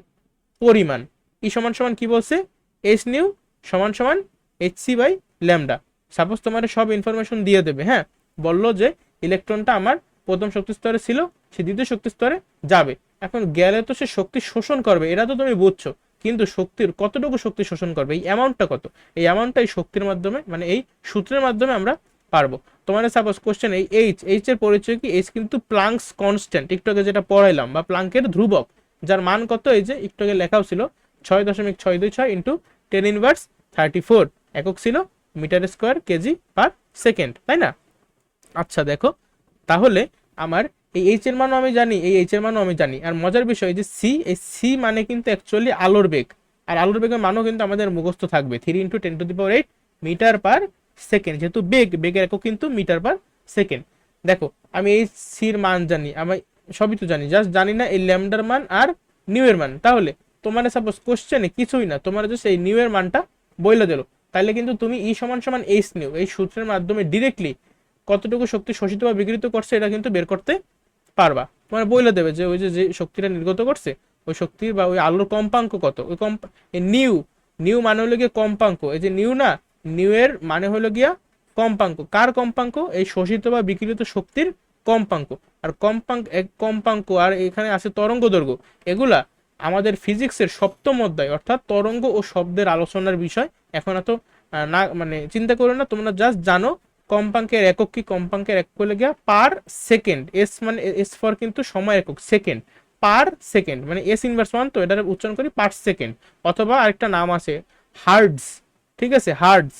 পরিমাণ। সমান সমান কি বলছে, এইচ নিউ সমান সমান H C by lambda. Suppose তোমার সব ইনফরমেশন দিয়ে দেবে, হ্যাঁ বললো যে ইলেকট্রনটা আমার প্রথম শক্তি স্তরে ছিল, সে দ্বিতীয় শক্তি স্তরে যাবে, এখন গেলে তো সে শক্তি শোষণ করবে, এটা তো তুমি বুঝছো, কিন্তু শক্তির কতটুকু শক্তি শোষণ করবে, এই অ্যামাউন্টটা কত, এই অ্যামাউন্টটা এই শক্তির মাধ্যমে, মানে এই সূত্রের মাধ্যমে আমরা পারবো। তোমার সাপোজ কোশ্চেন, এই এইচ এর পরিচয় কি, এইচ কিন্তু প্লাঙ্কস কনস্ট্যান্ট, একটু আগে যেটা পড়াইলাম, বা প্লাঙ্কের ধ্রুবক, যার মান কত, এই যে একটু আগে লেখাও ছিল 6.626 ইন্টু 10⁻34 একক ছিল metre square KG per second, তাই না? আচ্ছা দেখো, তাহলে আমার এই এইচ এর মানও আমি জানি, এই এইচ এর মানও আমি জানি, আর মজার বিষয় যে সি, এই সি মানে কিন্তু অ্যাকচুয়ালি আলোর বেগ, আর আলোর বেগের মানও কিন্তু আমাদের মুখস্থ থাকবে 3 × 10⁻8 মিটার পার সেকেন্ড, যেহেতু বেগের একক কিন্তু মিটার পার সেকেন্ড। দেখো আমি এই সির মান জানি, আমি সবই তো জানি, জাস্ট জানি না এই ল্যামডার মান আর নিউ এর মান। তাহলে তোমার সাপোজ কোশ্চেনে কিছুই না, তোমার জাস্ট এই নিউ এর মানটা বইলে দিল, তাহলে কিন্তু তুমি সমান সমান এইচ নিউ, এই সূত্রের মাধ্যমে ডিরেক্টলি কতটুকু শক্তি শোষিত বা বিকৃত করছে এটা কিন্তু বের করতে পারবা। তোমার বইলে দেবে যে ওই যে শক্তিটা নির্গত করছে, ওই শক্তির বা ওই আলোর কম্পাঙ্ক কত, ওই নিউ, নিউ মানে হলো গিয়ে কম্পাঙ্ক, এই যে নিউ না, নিউ এর মানে হলো গিয়া কম্পাঙ্ক, কার কম্পাঙ্ক, এই শোষিত বা বিকিরিত শক্তির কম্পাঙ্ক। আর কম্পাঙ্ক আর এখানে আছে তরঙ্গ দৈর্ঘ্য, এগুলা আমাদের ফিজিক্সের সপ্তম অধ্যায়, অর্থাৎ তরঙ্গ ও শব্দের আলোচনার বিষয়। এখন এত না মানে চিন্তা করো না, তোমরা জাস্ট জানো কম্পাঙ্কের একক কি, কম্পাঙ্কের একক হলে গিয়া পার সেকেন্ড, এস মানে এস ফর কিন্তু সময় একক, সেকেন্ড, পার সেকেন্ড মানে এস ইনভার্স ওয়ান, তো এটার উচ্চারণ করি পার সেকেন্ড, অথবা আরেকটা নাম আছে হার্টজ, ঠিক আছে, হার্টজ,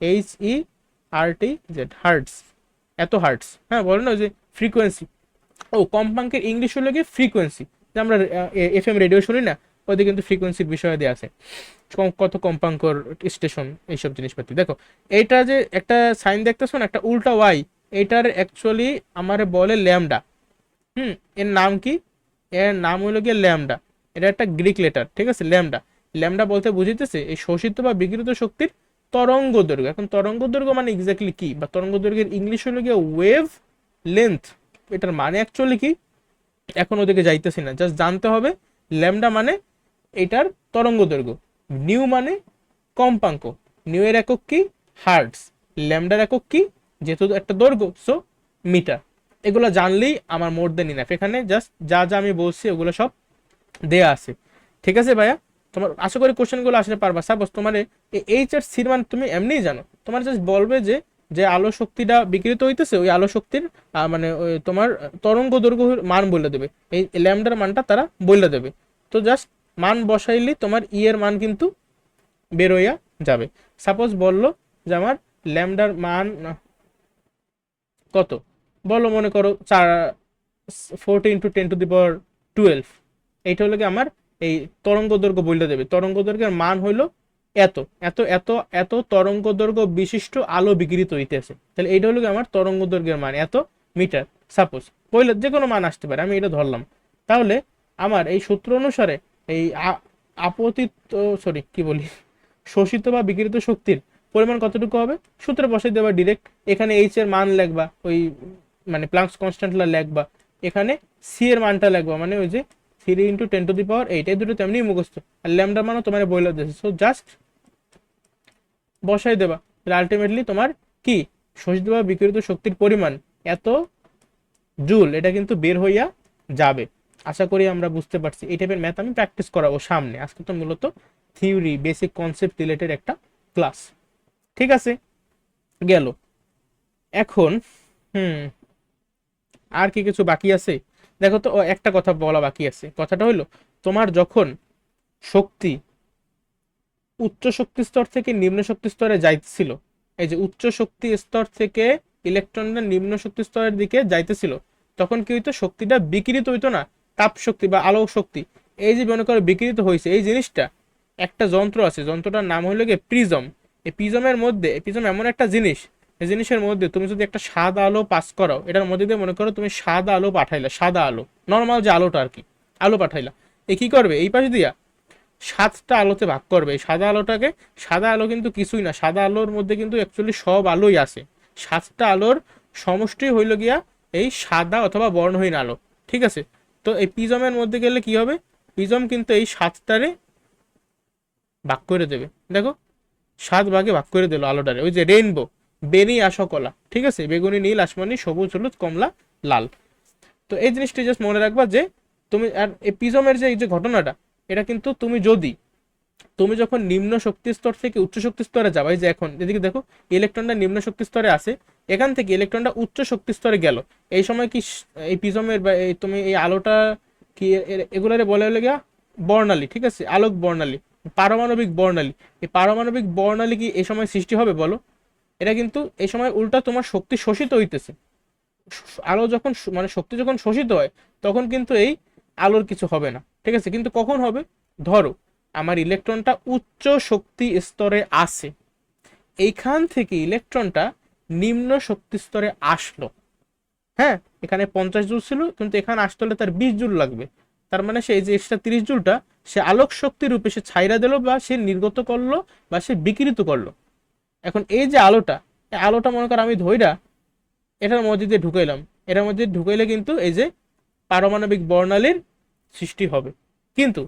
HERTZ, হার্টজ, এত হার্টস, হ্যাঁ বলে না যে ফ্রিকোয়েন্সি। ও কম্পাঙ্কের ইংলিশ হলো গিয়ে ফ্রিকোয়েন্সি, যে আমরা FM রেডিও শুনি না, ওদের কিন্তু ফ্রিকোয়েন্সির বিষয়ে দেওয়া আছে, কত কম্পাঙ্কর স্টেশন এইসব জিনিসপাতি। দেখো এইটা যে একটা সাইন দেখতেছো না, একটা উল্টা ওয়াই, এটার অ্যাকচুয়ালি আমার বলে ল্যামডা। এর নাম কি? এর নাম হলো গিয়ে ল্যামডা। এটা একটা গ্রিক লেটার, ঠিক আছে। ল্যামডা, ল্যামডা বলতে বুঝিতেছে এই শোষিত বা বিকিরিত শক্তির তরঙ্গ দৈর্ঘ্য। এখন তরঙ্গ দৈর্ঘ্য মানে এক্স্যাক্টলি কি, বা তরঙ্গ দৈর্ঘ্যের ইংলিশ হলো গিয়ে ওয়েভ লেন্থ। এটার মানে অ্যাকচুয়ালি কি এখন ওদিকে যাইতেছি না, জাস্ট জানতে হবে ল্যামডা মানে এটার তরঙ্গ দৈর্ঘ্য, নিউ মানে কম্পাঙ্ক, নিউ এর একক কি হার্টস, ল্যামডার একক কি যেহেতু একটা দৈর্ঘ্য সো মিটার। এগুলো জানলেই আমার মোর দেন ইনাফ। এখানে জাস্ট যা যা আমি বলছি ওগুলো সব দেয়া আছে, ঠিক আছে ভাইয়া। তোমার আশা করি কোশ্চেনগুলো আসলে পারবা। সাপোজ তোমার এইচ আর সির মান তুমি এমনিই জানো, তোমার জাস্ট বলবে যে যে আলো শক্তিটা বিকিরিত হইতেছে ওই আলো শক্তির মানে ওই তোমার তরঙ্গ দৈর্ঘ্যের মান বলে দেবে, এই ল্যামডার মানটা তারা বলে দেবে। তো জাস্ট মান বসাইলে তোমার ই এর মান কিন্তু বের হইয়া যাবে। সাপোজ বললো যে আমার ল্যামডার মান কত, বলো মনে করো 40 × 10⁻12, এইটা হলো কি আমার এই তরঙ্গ দৈর্ঘ্য বলে দেবে। তরঙ্গ দৈর্ঘ্যের মান হইলো এত এত এত এত তরঙ্গ দৈর্ঘ্য বিশিষ্ট আলো বিকিরিত হইতেছে, তাহলে এইটা হলো কি আমার তরঙ্গ দৈর্ঘ্যের মান এত মিটার। সাপোজ বললে যে কোনো মান আসতে পারে, আমি এটা ধরলাম। তাহলে আমার এই সূত্র অনুসারে এই আপতিত সরি কি বলি শোষিত বা বিকিরিত শক্তির পরিমাণ কতটুকু হবে সূত্রে বসাই দেবা ডিরেক্ট। এখানে এইচ এর মান লিখবা ওই মানে প্লাঙ্কস কনস্ট্যান্টটা লিখবা, এখানে সি এর মানটা লিখবা মানে ওই যে 3 × 10⁻8, এই দুটো তেমনি মুখস্থ, আর ল্যামডার মানও তোমার বইলা দিয়েছে, সো জাস্ট বসাই দেবা। তাহলে আলটিমেটলি তোমার কি শোষিত বা বিকিরিত শক্তির পরিমাণ এত জুল, এটা কিন্তু বের হইয়া যাবে। আশা করি আমরা বুঝতে পারছি। এই টাইপের ম্যাথ আমি প্র্যাকটিস করাবো সামনে, আজকে তো মূলত থিওরি বেসিক কনসেপ্ট রিলেটেড একটা ক্লাস, ঠিক আছে গেল। এখন আর কি কিছু বাকি আছে? দেখো তো একটা কথা বলা বাকি আছে, কথাটা হলো তোমার যখন শক্তি উচ্চ শক্তি স্তর থেকে নিম্ন শক্তি স্তরে যাইতেছিল, এই যে উচ্চ শক্তি স্তর থেকে ইলেকট্রনটা নিম্ন শক্তি স্তরের দিকে যাইতেছিল, তখন কি হইতো শক্তিটা বিকিরিত হইতো না, তাপ শক্তি বা আলোক শক্তি। এই যে মনে করো বিকিরিত হয়েছে এই জিনিসটা, একটা যন্ত্র আছে, যন্ত্রটার নাম হলো গিয়ে প্রিজম। এই প্রিজমের মধ্যে, প্রিজম এমন একটা জিনিস, এই জিনিসের মধ্যে তুমি যদি একটা সাদা আলো পাস করাও, এটার মধ্যে দিয়ে মনে করো তুমি সাদা আলো পাঠাইলা, সাদা আলো নর্মাল যে আলোটা আর কি, আলো পাঠাইলা, এ কি করবে এই পাশ দিয়া 7টা আলোতে ভাগ করবে। এই সাদা আলোটাকে, সাদা আলো কিন্তু কিছুই না, সাদা আলোর মধ্যে কিন্তু অ্যাকচুয়ালি সব আলোই আছে, 7টা আলোর সমষ্টি হইল গিয়া এই সাদা অথবা বর্ণহীন আলো, ঠিক আছে। তো এই প্রিজমের মধ্যে গেলে কি হবে, প্রিজম কিন্তু এই 7টারে ভাগ করে দেবে। দেখো 7 ভাগে ভাগ করে দিল আলোটারে, ওই যে রেইনবো, বেনি আসো কলা, ঠিক আছে, বেগুনি নীল আসমানি সবুজ হলুদ কমলা লাল। তো এই জিনিসটা জাস্ট মনে রাখবা যে তুমি, আর এই প্রিজমের যে এই যে ঘটনাটা, এটা কিন্তু তুমি যখন নিম্ন শক্তি স্তর থেকে উচ্চ শক্তি স্তরে যাবে, এই যে এখন এদিকে দেখো ইলেকট্রনটা নিম্ন শক্তি স্তরে আছে, এখান থেকে ইলেকট্রনটা উচ্চ শক্তি স্তরে গেল, এই সময় কি এই প্রিজমের বা এই তুমি এই আলোটা কি এগুলারে বলে হলে গিয়া বর্ণালী, ঠিক আছে, আলোক বর্ণালী, পারমাণবিক বর্ণালী। এই পারমাণবিক বর্ণালী কি এই সময় সৃষ্টি হবে বলো? এটা কিন্তু এই সময় উল্টা তোমার শক্তি শোষিত হইতেছে। আলো যখন মানে শক্তি যখন শোষিত হয় তখন কিন্তু এই আলোর কিছু হবে না, ঠিক আছে। কিন্তু কখন হবে, ধরো আমার ইলেকট্রনটা উচ্চ শক্তি স্তরে আসে, এইখান থেকে ইলেকট্রনটা নিম্ন শক্তি স্তরে আসলো, হ্যাঁ এখানে 50 জুল ছিল কিন্তু এখানে আসতে হলে তার 20 জুল লাগবে। তার মানে সে এই যে এক্সট্রা 30 জুলটা সে আলোক শক্তি রূপে সে ছাইরা দিল, বা সে নির্গত করলো, বা সে বিকিরিত করলো। এখন এই যে আলোটা, এই আলোটা মনে কর আমি ধইরা এটার মধ্যে দিয়ে ঢুকাইলাম, এটার মধ্যে ঢুকাইলে কিন্তু এই যে পারমাণবিক বর্ণালীর সৃষ্টি হবে। কিন্তু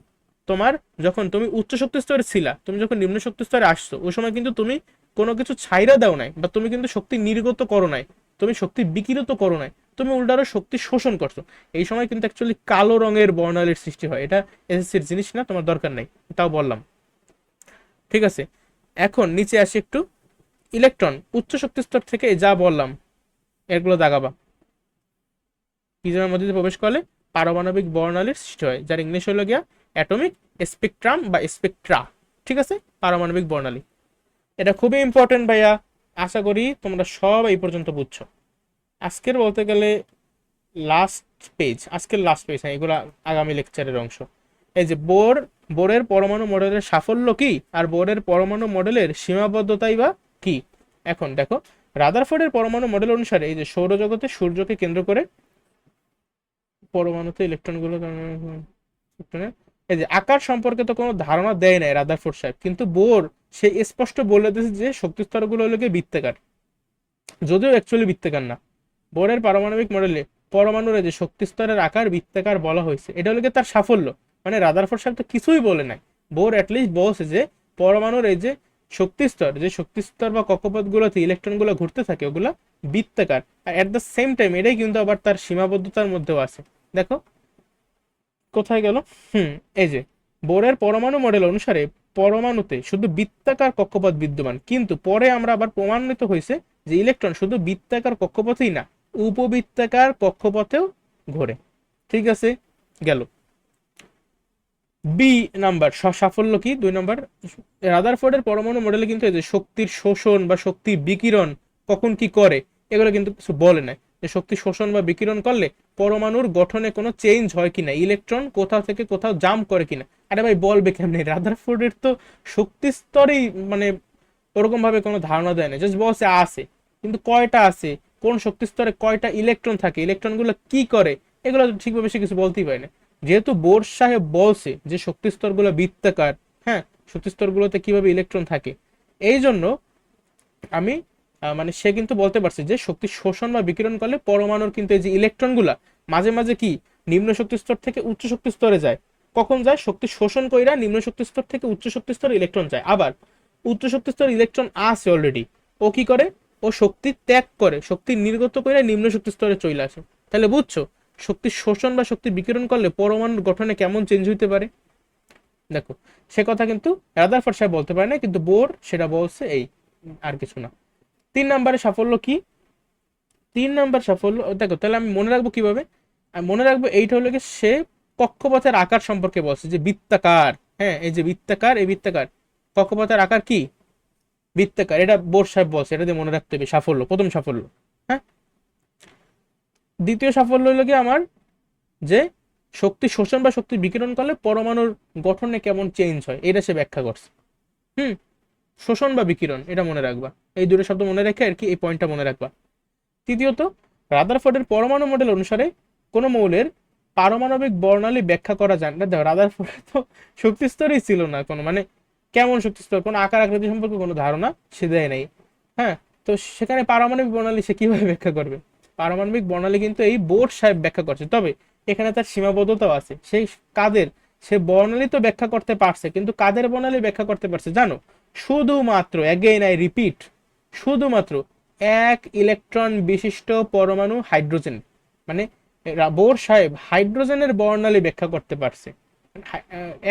তোমার যখন তুমি উচ্চ শক্তি স্তরে ছিলা, তুমি যখন নিম্ন শক্তি স্তরে আসছো, ওই সময় কিন্তু তুমি কোনো কিছু ছাইরা দাও নাই, বা তুমি কিন্তু শক্তি নির্গত করো নাই, তুমি শক্তি বিকিরিত করো নাই, তুমি উল্টারো শক্তি শোষণ করছো। এই সময় কিন্তু অ্যাকচুয়ালি কালো রঙের বর্ণালীর সৃষ্টি হয়। এটা এসএসসির জিনিস না, তোমার দরকার নাই, তাও বললাম, ঠিক আছে। এখন নিচে আসি একটু, ইলেকট্রন উচ্চ শক্তি স্তর থেকে যা বললাম এগুলো দাগাবা, প্রিজমের মধ্যে প্রবেশ করলে পারমাণবিক বর্ণালীর সৃষ্টি হয়, যার ইংলিশ হলো গিয়া অ্যাটমিক স্পেকট্রাম বা স্পেকট্রা, ঠিক আছে, পারমাণবিক বর্ণালী। এটা খুবই ইম্পর্টেন্ট ভাইয়া, আশা করি তোমরা সব এই পর্যন্ত বুঝছো। আজকের বলতে গেলে লাস্ট পেজ, আজকের লাস্ট পেজ, হ্যাঁ এগুলো আগামী লেকচারের অংশ। এই যে বোরের পরমাণু মডেলের সাফল্য কি আর বোরের পরমাণু মডেলের সীমাবদ্ধতাই বা কি। এখন দেখো, রাদারফোর্ডের পরমাণু মডেল অনুসারে এই যে সৌরজগতে সূর্যকে কেন্দ্র করে পরমাণুতে ইলেকট্রনগুলো, এই যে আকার সম্পর্কে তো কোনো ধারণা দেয় নাই রাদারফোর্ড সাহেব, কিন্তু বোর সে স্পষ্ট বলে দিয়েছে যে শক্তি স্তরগুলো হলো গিয়ে বৃত্তাকার, যদিও অ্যাকচুয়ালি বৃত্তাকার না। বোরের পারমাণবিক মডেলে পরমাণুর যে শক্তি স্তরের আকার বৃত্তাকার বলা হয়েছে, এটা হলো তার সাফল্য। মানে রাদারফোর্ড সাহেব তো কিছুই বলে নাই, বোর অ্যাটলিস্ট বলছে যে পরমাণুর এই যে শক্তি স্তর বা কক্ষপথগুলোতে ইলেকট্রনগুলো ঘুরতে থাকে ওগুলা বৃত্তাকার, আর এট দ্য সেম টাইম এটাই কিন্তু আবার তার সীমাবদ্ধতার মধ্যেও আছে। দেখো কোথায় গেল, এই যে বোরের পরমাণু মডেল অনুসারে পরমাণুতে শুধু বৃত্তাকার কক্ষপথ বিদ্যমান, কিন্তু পরে আমরা আবার প্রমাণিত হয়েছে যে ইলেকট্রন শুধু বৃত্তাকার কক্ষপথেই না, উপবৃত্তাকার কক্ষপথেও ঘোরে। ঠিক আছে, গেল। বি নাম্বার সাফল্য কি, 2 নম্বর, রাদারফোর্ডের পরমাণু মডেলে কিন্তু এই যে শক্তির শোষণ বা শক্তির বিকিরণ কখন কি করে এগুলো কিন্তু কিছু বলে নাই, যে শক্তি শোষণ বা বিকিরণ করলে পরমাণুর গঠনে কোনো চেঞ্জ হয় কিনা, ইলেকট্রন কোথাও থেকে কোথাও জাম্প করে কিনা। আরে ভাই বলবে কেমনি, রাদারফোর্ডের তো শক্তি স্তরেই মানে ওরকম ভাবে কোনো ধারণা দেয় না, জাস্ট বলছে আছে, কিন্তু কয়টা আছে, কোন শক্তি স্তরে কয়টা ইলেকট্রন থাকে, ইলেকট্রনগুলো কি করে, এগুলো ঠিকভাবে সে কিছু বলতেই পারে না। যেহেতু বোর সাহেব বলছে যে শক্তি স্তরগুলো বৃত্তাকার, হ্যাঁ শক্তি স্তরগুলোতে কিভাবে ইলেকট্রন থাকে, এই জন্য আমি মানে সে কিন্তু বলতে পারছে যে শক্তি শোষণ বা বিকিরণ করলে পরমাণুর কিন্তু এই যে ইলেকট্রনগুলা মাঝে মাঝে কি নিম্ন শক্তি স্তর থেকে উচ্চ শক্তি স্তরে যায়। কখন যায়, শক্তি শোষণ কইরা নিম্ন শক্তি স্তর থেকে উচ্চ শক্তি স্তরে ইলেকট্রন যায়। আবার উচ্চ শক্তি স্তরে ইলেকট্রন আছে অলরেডি, ও কি করে, ও শক্তি ত্যাগ করে, শক্তি নির্গত করে নিম্ন শক্তি স্তরে চলে আসে। তাহলে বুঝছো শক্তি শোষণ বা শক্তি বিকিরণ করলে পরমাণুর গঠনে কেমন চেঞ্জ হইতে পারে। দেখো সে কথা কিন্তু রাদারফোর্ড সাহেব বলতে পারে না, কিন্তু বোর সেটা বলছে, এই আর কিছু না। 3 নম্বরে সাফল্য কি, 3 নম্বর সাফল্য দেখো, তাহলে আমি মনে রাখবো কিভাবে, আমি মনে রাখবো এইটা হলো কি, সে কক্ষপথের আকার সম্পর্কে বলছে যে বৃত্তাকার, হ্যাঁ এই যে বৃত্তাকার, এই বৃত্তাকার কক্ষপথের আকার কি বৃত্তাকার, এটা বোর সাহেব বলছে, এটা দিয়ে মনে রাখতে হবে সাফল্য, প্রথম সাফল্য। হ্যাঁ, দ্বিতীয় সাফল্য হলো কি আমার, যে শক্তি শোষণ বা শক্তি বিকিরণ করলে পরমাণুর গঠনে কেমন চেঞ্জ হয় এটা সে ব্যাখ্যা করছে। হুম, শোষণ বা বিকিরণ এটা মনে রাখবা, এই দুটো শব্দ মনে রেখে আর কি এই পয়েন্টটা মনে রাখবা। তৃতীয়ত, রাদারফোর্ডের পরমাণু মডেল অনুসারে কোন মৌলের পারমাণবিক বর্ণালী ব্যাখ্যা করা যায় না। দেখো রাদারফোর্ডের তো শক্তি স্তরই ছিল না কোনো, মানে কেমন শক্তি স্তর, কোনো আকার আকৃতি সম্পর্কে কোনো ধারণা সে দেয় নাই। হ্যাঁ, তো সেখানে পারমাণবিক বর্ণালী সে কিভাবে ব্যাখ্যা করবে, পারমাণবিক বর্ণালী কিন্তু এই বোর সাহেব ব্যাখ্যা করছে, তবে এখানে তার সীমাবদ্ধতাও আছে। সেই কাদের, সে বর্ণালী তো ব্যাখ্যা করতে পারছে, কিন্তু কাদের বর্ণালী ব্যাখ্যা করতে পারছে জানো, শুধুমাত্র, অ্যাগেইন আই রিপিট, শুধুমাত্র এক ইলেকট্রন বিশিষ্ট পরমাণু হাইড্রোজেন, মানে বোর সাহেব হাইড্রোজেনের বর্ণালী ব্যাখ্যা করতে পারছে।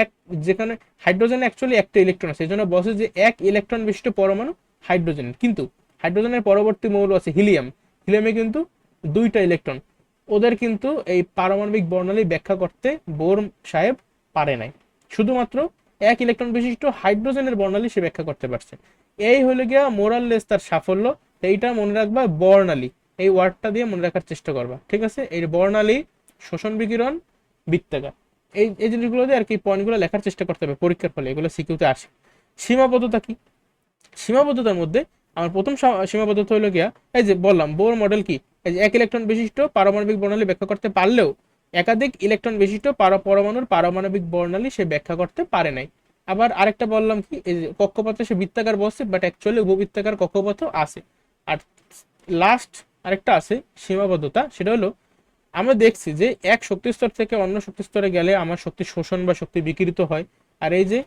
এক, যেখানে হাইড্রোজেন অ্যাকচুয়ালি একটা ইলেকট্রন আছে, এই জন্য বলছে যে এক ইলেকট্রন বিশিষ্ট পরমাণু হাইড্রোজেন, কিন্তু হাইড্রোজেনের পরবর্তী মৌল আছে হিলিয়াম, হিলিয়ামে কিন্তু 2টা ইলেকট্রন, ওদের কিন্তু এই পারমাণবিক বর্ণালী ব্যাখ্যা করতে বোর সাহেব পারে নাই, শুধুমাত্র এক ইলেকট্রন বিশিষ্ট হাইড্রোজেনের বর্ণালী সে ব্যাখ্যা করতে পারছে। এই হলো গিয়া মোরাললেস তার সাফল্য। এইটা মনে রাখবা, বর্ণালী এই ওয়ার্ডটা দিয়ে মনে রাখার চেষ্টা করবা, ঠিক আছে। এই বর্ণালী, শোষণ বিকিরণ, বৃত্তাকার, এই জিনিসগুলো দিয়ে আর কি পয়েন্টগুলো লেখার চেষ্টা করতে হবে পরীক্ষার ফলে, এগুলো সিকিউতে আসে। সীমাবদ্ধতা কি, সীমাবদ্ধতার মধ্যে আমার প্রথম সীমাবদ্ধতা হলো গিয়া, এই যে বললাম বোর মডেল কি, এই যে এক ইলেকট্রন বিশিষ্ট পারমাণবিক বর্ণালী ব্যাখ্যা করতে পারলেও একাধিক ইলেকট্রন বিশিষ্ট পরমাণুর পারমাণবিক বর্ণালী সে ব্যাখ্যা করতে পারে নাই। আবার আরেকটা বললাম কি, এই যে কক্ষপথে সে বৃত্তাকার বসছে, বাট অ্যাকচুয়ালি উপবৃত্তাকার কক্ষপথও আছে। আর লাস্ট আরেকটা আছে সীমাবদ্ধতা, সেটা হলো আমরা দেখছি যে এক শক্তি স্তর থেকে অন্য শক্তি স্তরে গেলে আমার শক্তি শোষণ বা শক্তি বিকিরিত হয়। আর এই যে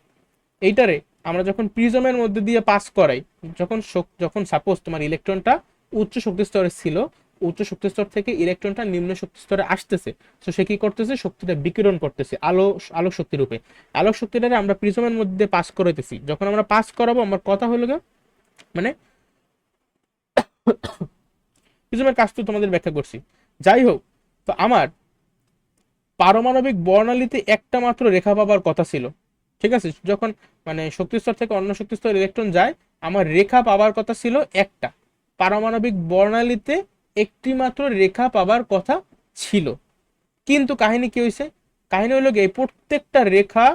এইটারে আমরা যখন প্রিজমের মধ্যে দিয়ে পাস করাই, যখন যখন সাপোজ তোমার ইলেকট্রনটা উচ্চ শক্তি স্তরে ছিল, উচ্চ শক্তি স্তর থেকে ইলেকট্রনটা নিম্ন শক্তি স্তরে আসতেছে, তো সে কি করতেছে, শক্তিটা বিকিরণ করতেছে আলোক শক্তি রূপে। আলোক শক্তিটারে আমরা প্রিজমের মধ্যে পাস করাইতেছি, যখন আমরা পাস করাবো আমার কথা হলো মানে প্রিজমের কাজ তো তোমাদের ব্যাখ্যা করছি। যাই হোক, তো আমার পারমাণবিক বর্ণালীতে একটা মাত্র রেখা পাবার কথা ছিল, ঠিক আছে, যখন মানে শক্তিস্তর থেকে অন্য শক্তিস্তর ইলেকট্রন যায় আমার রেখা পাওয়ার কথা ছিল একটা, পারমাণবিক বর্ণালীতে একটি মাত্র রেখা পাবার কথা ছিল, কিন্তু কাহিনী কি হয়েছে? কাহিনী হলো গিয়ে প্রত্যেকটা রেখা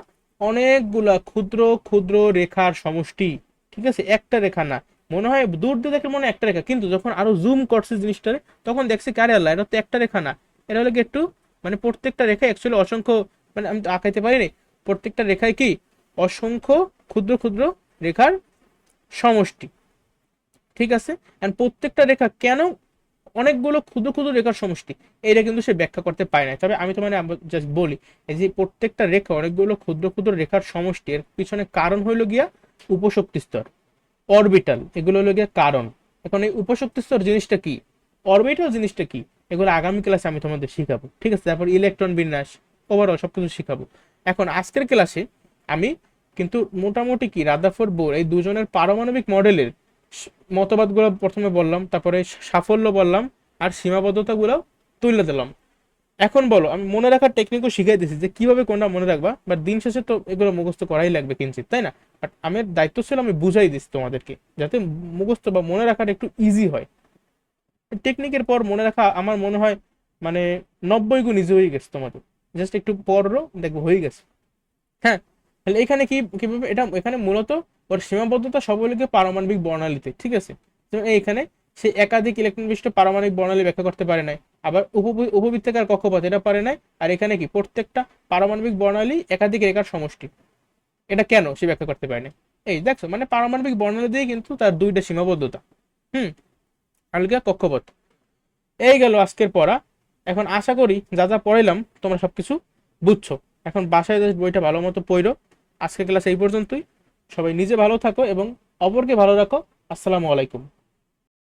অনেকগুলা ক্ষুদ্র ক্ষুদ্র রেখার সমষ্টি, ঠিক আছে, একটা রেখা না। মনে হয় দূর দিয়ে দেখে মনে হয় একটা রেখা, কিন্তু যখন আরো জুম করছে জিনিসটারে তখন দেখছি কারে আল্লাহ, এটা তো একটা রেখা না, এটা হলো গিয়ে একটু মানে প্রত্যেকটা রেখা অ্যাকচুয়ালি অসংখ্য, মানে আমি তো আঁকাইতে পারিনি, প্রত্যেকটা রেখায় কি অসংখ্য ক্ষুদ্র ক্ষুদ্র রেখার সমষ্টি, ঠিক আছে। এন্ড প্রত্যেকটা রেখা কেন অনেকগুলো ক্ষুদ্র ক্ষুদ্র রেখার সমষ্টি, এটা কিন্তু সে ব্যাখ্যা করতে পারে না। তবে আমি তো মানে জাস্ট বলি, এই যে প্রত্যেকটা রেখা অনেকগুলো ক্ষুদ্র ক্ষুদ্র রেখার সমষ্টি, এর পিছনে কারণ হইলো গিয়া উপশক্তি স্তর, অরবিটাল, এগুলো হলো গিয়া কারণ। এখন এই উপশক্তি স্তর জিনিসটা কি, অরবিটাল জিনিসটা কি, এগুলো আগামী ক্লাসে আমি তোমাদের শিখাবো, ঠিক আছে। তারপর ইলেকট্রন বিন্যাস, ওভারঅল সবকিছু শিখাবো। এখন আজকের ক্লাসে আমি কিন্তু মোটামুটি কি রাদারফোর্ড বোর এই দুজনের পারমাণবিক মডেলের মতবাদগুলো প্রথমে বললাম, তারপরে সাফল্য বললাম, আর সীমাবদ্ধতাগুলো তুলে দিলাম। এখন বলো, আমি মনে রাখার টেকনিকও শিখাই দিয়েছি যে কিভাবে কোনটা মনে রাখবা, বাট দিন শেষে তো এগুলো মুখস্থ করাই লাগবে কিঞ্চিত, তাই না? বাট আমার দায়িত্ব ছিল আমি বুঝাই দিচ্ছি তোমাদেরকে, যাতে মুখস্থ বা মনে রাখাটা একটু ইজি হয়। টেকনিকের পর মনে রাখা আমার মনে হয় মানে 90 গুণ ইজি হয়ে গেছে তোমাদের, জাস্ট একটু পড়ো দেখবো হয়ে গেছে। হ্যাঁ, তাহলে এখানে কি কিভাবে এটা, এখানে মূলত ওর সীমাবদ্ধতা সবগুলিকে পারমাণবিক বর্ণালীতে, ঠিক আছে। যেমন এখানে সে একাধিক ইলেকট্রন বিশিষ্ট পারমাণবিক বর্ণালী ব্যাখ্যা করতে পারে নাই, আবার উপবৃত্তাকার কক্ষপথ এটা পারে নাই, আর এখানে কি প্রত্যেকটা পারমাণবিক বর্ণালী একাধিক রেখার সমষ্টি, এটা কেন সে ব্যাখ্যা করতে পারে না। এই দেখছো, মানে পারমাণবিক বর্ণালী দিয়ে কিন্তু তার দুইটা সীমাবদ্ধতা। হুম, আর কক্ষপথ। এই গেল আজকের পড়া। এখন আশা করি যা যা পড়াইলাম তোমরা সবকিছু বুঝছো। এখন বাসায় যে বইটা ভালো মতো পড়ো। আজকের ক্লাস এই পর্যন্তই। সবাই নিজে ভালো থাকো এবং অপরকে ভালো রাখো। আসসালামু আলাইকুম।